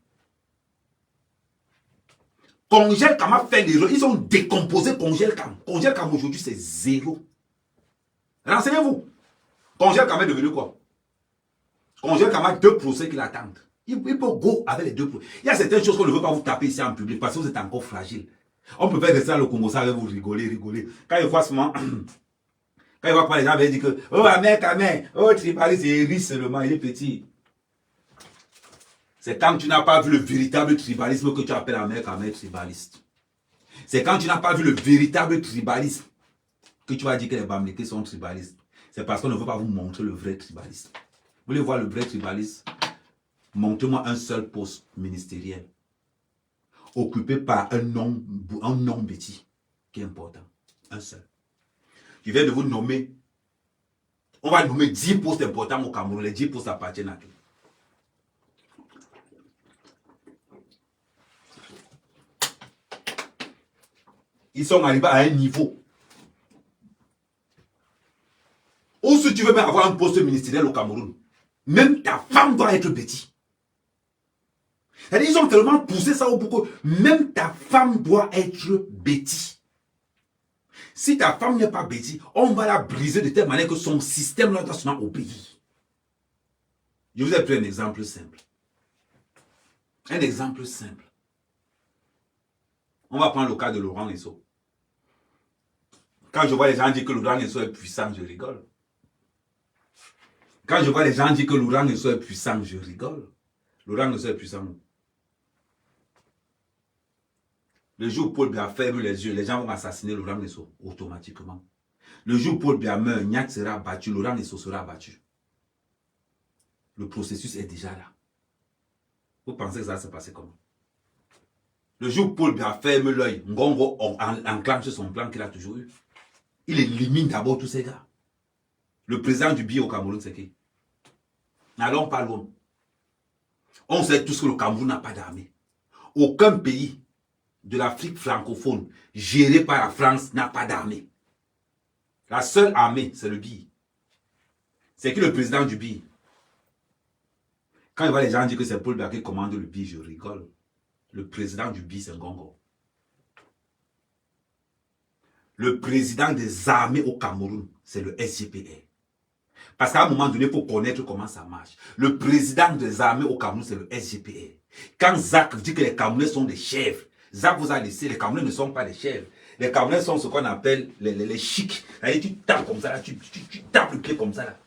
Congel Kam a fait l'erreur. Ils ont décomposé Congel Kam. Congel Kam aujourd'hui c'est zéro. Renseignez-vous. Congel Kam est devenu quoi? Congel Kam a 2 procès qui l'attendent. Il peut go avec les 2 procès. Il y a certaines choses qu'on ne veut pas vous taper ici en public parce que vous êtes encore fragile. On peut faire rester dans le Congo, ça va vous rigoler. Quand il voit souvent, quand il voit quoi les gens veulent dire que oh Amen, oh tribaliste, il rit seulement, il est petit. C'est quand tu n'as pas vu le véritable tribalisme que tu appelles Amen tribaliste. C'est quand tu n'as pas vu le véritable tribalisme que tu vas dire que les Bamileke sont tribalistes. C'est parce qu'on ne veut pas vous montrer le vrai tribalisme. Vous voulez voir le vrai tribalisme? Montrez-moi un seul poste ministériel occupé par un nom bêtis qui est important. Un seul. Je viens de vous nommer. On va nommer 10 postes importants au Cameroun. Les 10 postes appartiennent à qui? Ils sont arrivés à un niveau où si tu veux même avoir un poste ministériel au Cameroun, même ta femme doit être bêtise. Ils ont tellement poussé ça au bout que même ta femme doit être bêtise. Si ta femme n'est pas bêtise, on va la briser de telle manière que son système doit se obéir. Je vous ai pris un exemple simple. Un exemple simple. On va prendre le cas de Laurent Lesso. Quand je vois les gens dire que Laurent Lesso est puissant, je rigole. Quand je vois les gens dire que Laurent Lesso est puissant, je rigole. Laurent Lesso est puissant. Le jour où Paul Biya ferme les yeux, les gens vont assassiner Laurent Lesso automatiquement. Le jour où Paul Biya meurt, Niak sera battu, Laurent Lesso sera battu. Le processus est déjà là. Vous pensez que ça va se passer comment? Le jour où Paul Biya ferme l'œil, Ngongo enclenche son plan qu'il a toujours eu. Il élimine d'abord tous ces gars. Le président du BI au Cameroun, c'est qui? N'allons pas loin. On sait tous que le Cameroun n'a pas d'armée. Aucun pays de l'Afrique francophone géré par la France n'a pas d'armée. La seule armée, c'est le BI. C'est qui le président du BI? Quand je vois les gens dire que c'est Paul Biya qui commande le BI, je rigole. Le président du BI, c'est Ngongo. Le président des armées au Cameroun, c'est le SGPR. Parce qu'à un moment donné, il faut connaître comment ça marche. Le président des armées au Cameroun, c'est le SGPR. Quand Zach dit que les Camerounais sont des chefs, Zach vous a laissé. Les Camerounais ne sont pas des chèvres. Les Camerounais sont ce qu'on appelle les chics. C'est-à-dire, tu tapes comme ça, là, tu tapes le pied comme ça, là.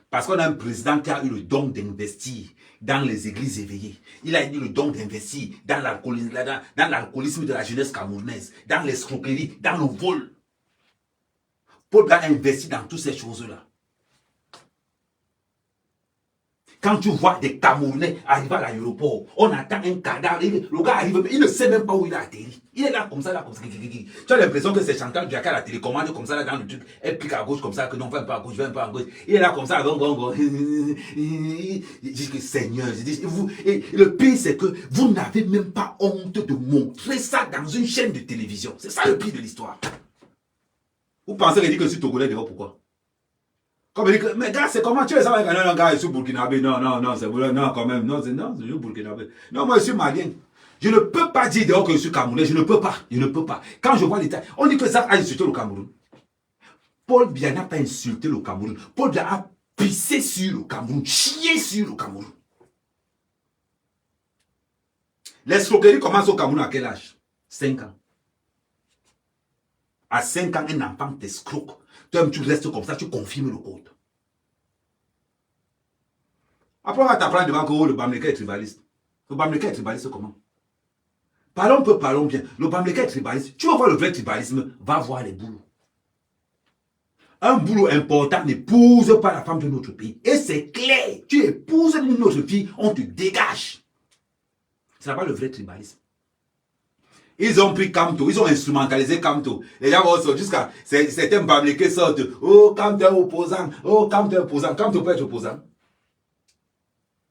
Parce qu'on a un président qui a eu le don d'investir dans les églises éveillées. Il a eu le don d'investir dans l'alcoolisme de la jeunesse camerounaise, dans l'escroquerie, dans le vol. Paul Biya a investi dans toutes ces choses-là. Quand tu vois des Camerounais arriver à l'aéroport, on attend un cadavre, le gars arrive, il ne sait même pas où il a atterri. Il est là comme ça, là, comme ça. Tu as l'impression que c'est Chantal Diaka, la télécommande comme ça, là, dans le truc. Elle pique à gauche comme ça, que non, va un peu à gauche, va un peu à gauche. Il est là comme ça, il dit que Seigneur, et le pire, c'est que vous n'avez même pas honte de montrer ça dans une chaîne de télévision. C'est ça le pire de l'histoire. Vous pensez qu'il dit que je suis Togolais dehors, pourquoi? Comme il dit que, mais gars, c'est comment tu es ça avec un gars, je suis burkinabé. Non, c'est vrai, non, quand même, non, je suis burkinabé. Non, moi, je suis malien. Je ne peux pas dire dehors que je suis camerounais, je ne peux pas. Quand je vois l'État, on dit que ça a insulté le Cameroun. Paul Biya n'a pas insulté le Cameroun. Paul Biya a pissé sur le Cameroun, chié sur le Cameroun. L'escroquerie commence au Cameroun à quel âge? 5 ans. À 5 ans, un enfant t'escroque. Toi, tu restes comme ça, tu confirmes le code. Après, on va t'apprendre devant que le Bamileke est tribaliste. Le Bamileke est tribaliste comment? Parlons peu, parlons bien. Le Bamileke est tribaliste. Tu veux voir le vrai tribalisme? Va voir les boulots. Un boulot important n'épouse pas la femme de notre pays. Et c'est clair. Tu épouses une autre fille, on te dégage. Ce n'est pas le vrai tribalisme. Ils ont pris Kamto, ils ont instrumentalisé Kamto. Les gens vont sortir jusqu'à certains Bamileke sortent. Oh, Kamto est opposant. Oh, Kamto est opposant. Kamto peut être opposant.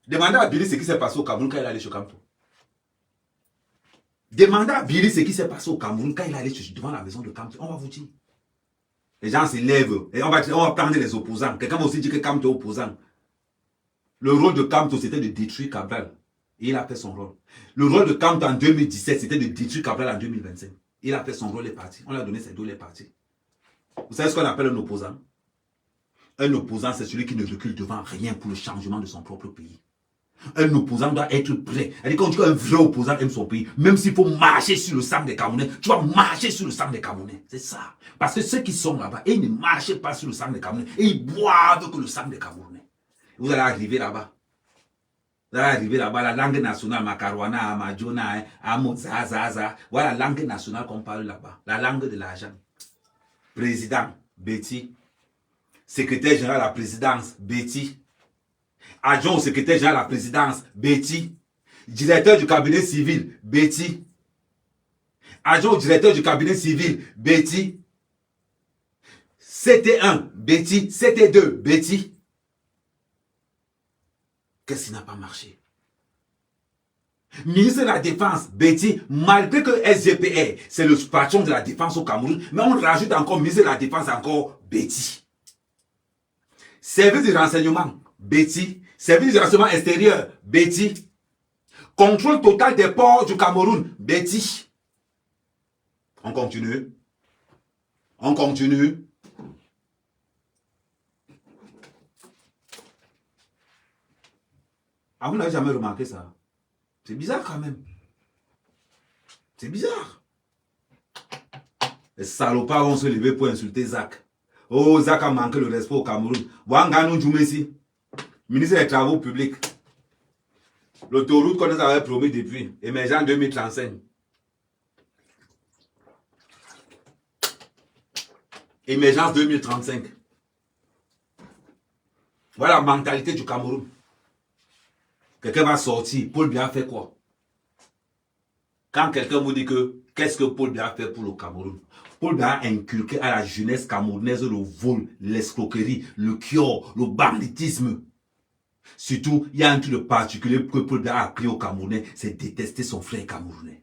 Demandez à Billy ce qui s'est passé au Cameroun quand il est allé chez Kamto. Demandez à Billy ce qui s'est passé au Cameroun quand il est allé devant la maison de Kamto. On va vous dire. Les gens se lèvent et on va prendre les opposants. Quelqu'un va aussi dire que Kamto est opposant. Le rôle de Kamto, c'était de détruire Cabral. Et il a fait son rôle. Le rôle de Kamto en 2017, c'était de détruire Cabral en 2025. Il a fait son rôle, les partis. On lui a donné ses deux les partis. Vous savez ce qu'on appelle un opposant? Un opposant, c'est celui qui ne recule devant rien pour le changement de son propre pays. Un opposant doit être prêt. C'est-à-dire quand tu dis qu'un vrai opposant aime son pays, même s'il faut marcher sur le sang des Camerounais, tu vas marcher sur le sang des Camerounais. C'est ça. Parce que ceux qui sont là-bas, ils ne marchent pas sur le sang des Camerounais. Et ils boivent que le sang des Camerounais. Vous allez arriver là-bas. Vous allez arriver là-bas, la langue nationale, Makarouana, Amadjona, Amozazaza. Voilà la langue nationale qu'on parle là-bas. La langue de l'argent. Président, Betty. Secrétaire général à la présidence, Betty. Adjoint au secrétaire général à la présidence, Betty. Directeur du cabinet civil, Betty. Adjoint au directeur du cabinet civil, Betty. CT1, Betty. CT2, Betty. Qu'est-ce qui n'a pas marché? Ministre de la Défense, Betty, malgré que SGPR, c'est le patron de la défense au Cameroun, mais on rajoute encore ministre de la Défense, encore Betty. Service de renseignement, Betty. Service de renseignement extérieur, Betty. Contrôle total des ports du Cameroun, Betty. On continue. On continue. Ah, vous n'avez jamais remarqué ça? C'est bizarre quand même. C'est bizarre. Les salopards vont se lever pour insulter Zach. Oh, Zach a manqué le respect au Cameroun. Wanganou Djoumessi, ministre des Travaux publics. L'autoroute qu'on nous avait promis depuis, émergent 2035. Émergence 2035. Voilà la mentalité du Cameroun. Quelqu'un va sortir, Paul Biya fait quoi? Quand quelqu'un vous dit que, qu'est-ce que Paul Biya fait pour le Cameroun? Paul Biya a inculqué à la jeunesse camerounaise le vol, l'escroquerie, le kior, le banditisme. Surtout, il y a un truc de particulier que Paul Biya a appris au Camerounais, c'est détester son frère camerounais.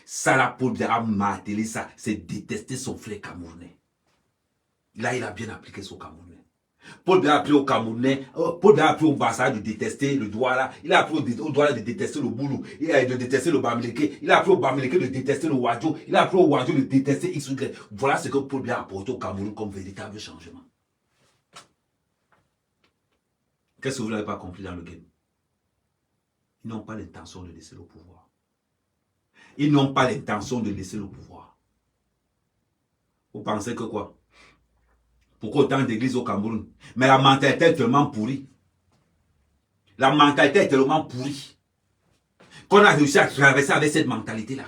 Ça là, Paul Biya a martelé ça, c'est détester son frère camerounais. Là, il a bien appliqué son Camerounais. Paul Biya a appris au Camerounais, Paul Biya a appris au Bassa de détester le Douala, il a appris au Douala de détester le Boulou, il a de détester le Bamileke, il a appris au Bamileke de détester le Wadjo, il a appris au Wadjo de détester XY. Voilà ce que Paul Biya a apporté au Cameroun comme véritable changement. Qu'est-ce que vous n'avez pas compris dans le game? Ils n'ont pas l'intention de laisser le pouvoir. Ils n'ont pas l'intention de laisser le pouvoir. Vous pensez que quoi? Pourquoi autant d'églises au Cameroun? Mais la mentalité est tellement pourrie. La mentalité est tellement pourrie qu'on a réussi à traverser avec cette mentalité-là.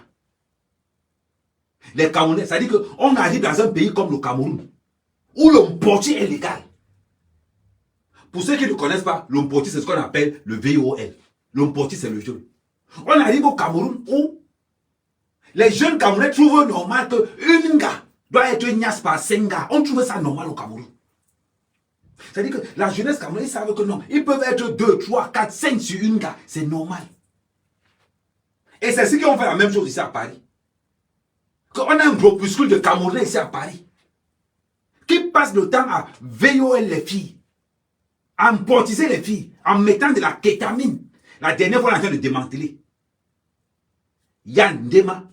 Les Camerounais, ça dit qu'on arrive dans un pays comme le Cameroun, où l'homme portier est légal. Pour ceux qui ne connaissent pas, l'homme portier, c'est ce qu'on appelle le VOL. L'homme portier, c'est le jeu. On arrive au Cameroun où les jeunes Camerounais trouvent normal qu'une gars doit être niasse par 5 gars. On trouve ça normal au Cameroun. C'est-à-dire que la jeunesse camerounaise, ils savent que non, ils peuvent être 2, 3, 4, 5 sur une gars. C'est normal. Et c'est ceux qui ont fait la même chose ici à Paris. Qu'on a un groupuscule de Camerounais ici à Paris qui passent le temps à VOL les filles, à portiser les filles, en mettant de la kétamine. La dernière fois, on est en train de démanteler. Yann Dema.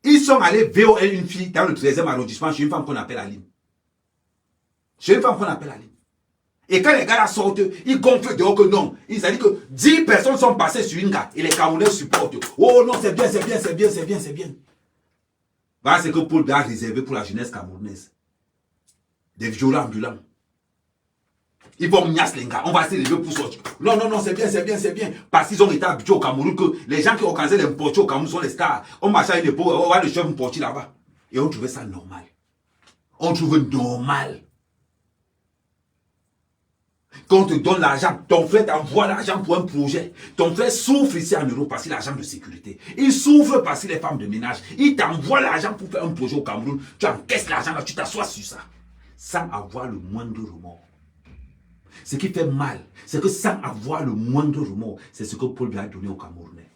Ils sont allés VOL une fille dans le 13e arrondissement chez une femme qu'on appelle Aline. Chez une femme qu'on appelle Aline. Et quand les gars là sortent, ils gonflent dehors que non. Ils ont dit que 10 personnes sont passées sur une gars et les Camerounais supportent. Oh non, c'est bien, c'est bien, c'est bien, c'est bien, c'est bien. Voilà ce que Paul Biya a réservé pour la jeunesse camerounaise. Des violents ambulants. Ils vont menacer les gars. On va se lever pour sortir. Non, non, non, c'est bien, c'est bien, c'est bien. Parce qu'ils ont été habitués au Cameroun que les gens qui organisaient les portiers au Cameroun sont les stars. On marchait avec les pauvres, on voit le chef portier là-bas. Et on trouvait ça normal. On trouvait normal. Quand on te donne l'argent, ton frère t'envoie l'argent pour un projet. Ton frère souffre ici en Europe parce qu'il a l'argent de sécurité. Il souffre parce qu'il est femme de ménage. Il t'envoie l'argent pour faire un projet au Cameroun. Tu encaisses l'argent là, tu t'assois sur ça. Sans avoir le moindre remords. Ce qui fait mal, c'est que sans avoir le moindre remords, c'est ce que Paul Biya a donné aux Camerounais.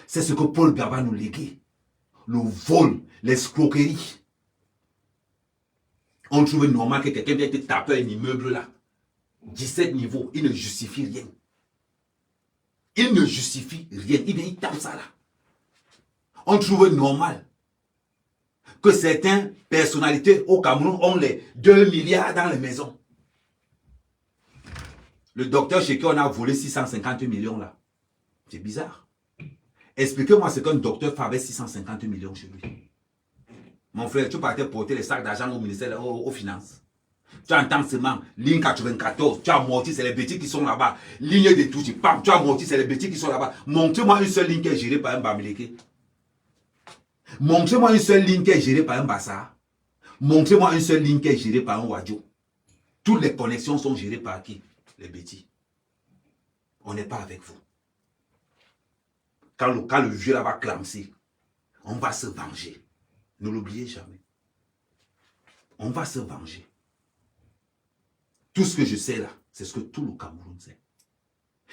C'est ce que Paul Biya va nous léguer. Le vol, l'escroquerie. On trouve normal que quelqu'un vienne te taper un immeuble là. 17 niveaux, il ne justifie rien. Il ne justifie rien. Il vient, il tape ça là. On trouve normal que certaines personnalités au Cameroun ont les 2 milliards dans les maisons. Le docteur chez qui on a volé 650 millions là. C'est bizarre. Expliquez-moi ce qu'un docteur fait avec 650 millions chez lui. Mon frère, tu partais porter les sacs d'argent au ministère, aux finances. Tu entends seulement ligne 94, tu as amorti, c'est les bêtises qui sont là-bas. Ligne de touche, pam, tu as amorti, c'est les bêtises qui sont là-bas. Montrez-moi une seule ligne qui est gérée par un Bamileke. Montrez-moi une seule ligne qui est gérée par un Bassa. Montrez-moi une seule ligne qui est gérée par un Wadjo. Toutes les connexions sont gérées par qui? Les bêtises. On n'est pas avec vous. Quand le vieux là va clamser, on va se venger. Ne l'oubliez jamais. On va se venger. Tout ce que je sais là, c'est ce que tout le Cameroun sait.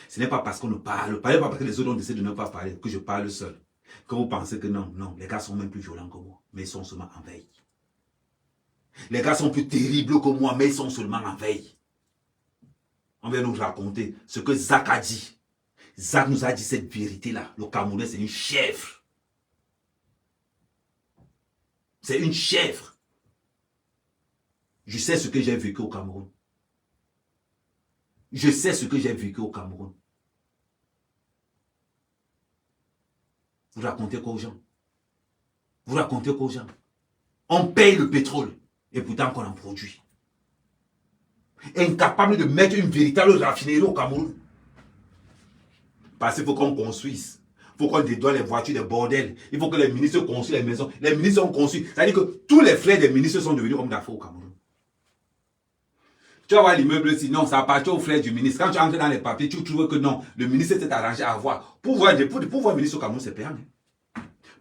Ce n'est pas parce qu'on ne parle pas, pas parce que les autres ont décidé de ne pas parler, que je parle seul. Que vous pensez que non, non, les gars sont même plus violents que moi, mais ils sont seulement en veille. Les gars sont plus terribles que moi, mais ils sont seulement en veille. On vient nous raconter ce que Zach a dit. Zach nous a dit cette vérité-là. Le Camerounais, c'est une chèvre. C'est une chèvre. Je sais ce que j'ai vécu au Cameroun. Je sais ce que j'ai vécu au Cameroun. Vous racontez quoi aux gens? Vous racontez quoi aux gens? On paye le pétrole et pourtant qu'on en produit. Incapable de mettre une véritable raffinerie au Cameroun. Parce qu'il faut qu'on construise. Il faut qu'on dédouane les voitures, des bordels. Il faut que les ministres construisent les maisons. Les ministres ont construit. C'est-à-dire que tous les frères des ministres sont devenus hommes d'affaires au Cameroun. Tu vas voir l'immeuble ici, non, ça appartient aux frères du ministre. Quand tu entres dans les papiers, tu trouves que non, le ministre s'est arrangé à avoir. Pour voir un ministre au Cameroun, c'est payant.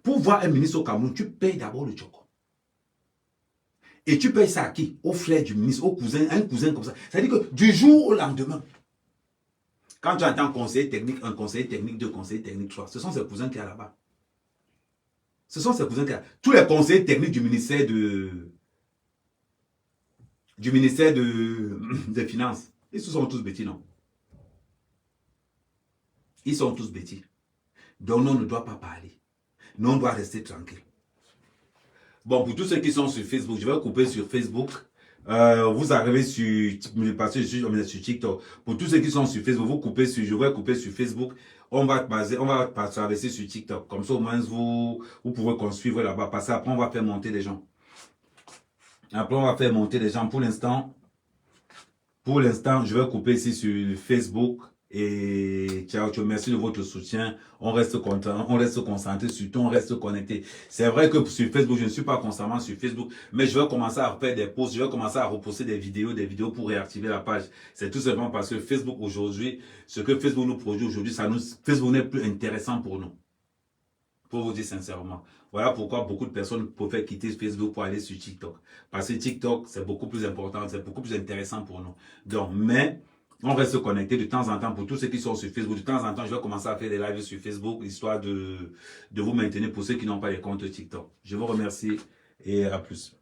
Pour voir un ministre au Cameroun, tu payes d'abord le tchoko. Et tu payes ça à qui? Aux frères du ministre, au cousin, un cousin comme ça. C'est-à-dire que du jour au lendemain, quand tu entends conseiller technique 1, conseiller technique 2, conseiller technique 3, ce sont ces cousins qui sont là-bas. Ce sont ces cousins qui sont là. Tous les conseillers techniques du ministère des Finances, ils sont tous bêtis, non? Ils sont tous bêtis. Donc, on ne doit pas parler. Nous, on doit rester tranquille. Bon, pour tous ceux qui sont sur Facebook, je vais couper sur Facebook. Vous arrivez sur, parce que je suis sur TikTok. Pour tous ceux qui sont sur Facebook, je vais couper sur Facebook. on va traverser sur TikTok. Comme ça, au moins, vous pouvez qu'on suivre là-bas. Parce qu'après, on va faire monter les gens. Après, on va faire monter les gens. Pour l'instant, je vais couper ici sur Facebook. Et ciao, ciao, merci de votre soutien. On reste content, on reste concentré, surtout on reste connecté. C'est vrai que sur Facebook, je ne suis pas constamment sur Facebook, mais je vais commencer à faire des posts, je vais commencer à reposter des vidéos pour réactiver la page. C'est tout simplement parce que Facebook aujourd'hui, ce que Facebook nous produit aujourd'hui, Facebook n'est plus intéressant pour nous. Pour vous dire sincèrement. Voilà pourquoi beaucoup de personnes préfèrent quitter Facebook pour aller sur TikTok. Parce que TikTok, c'est beaucoup plus important, c'est beaucoup plus intéressant pour nous. Donc, mais on reste connecté de temps en temps pour tous ceux qui sont sur Facebook. De temps en temps, je vais commencer à faire des lives sur Facebook, histoire de vous maintenir pour ceux qui n'ont pas les comptes TikTok. Je vous remercie et à plus.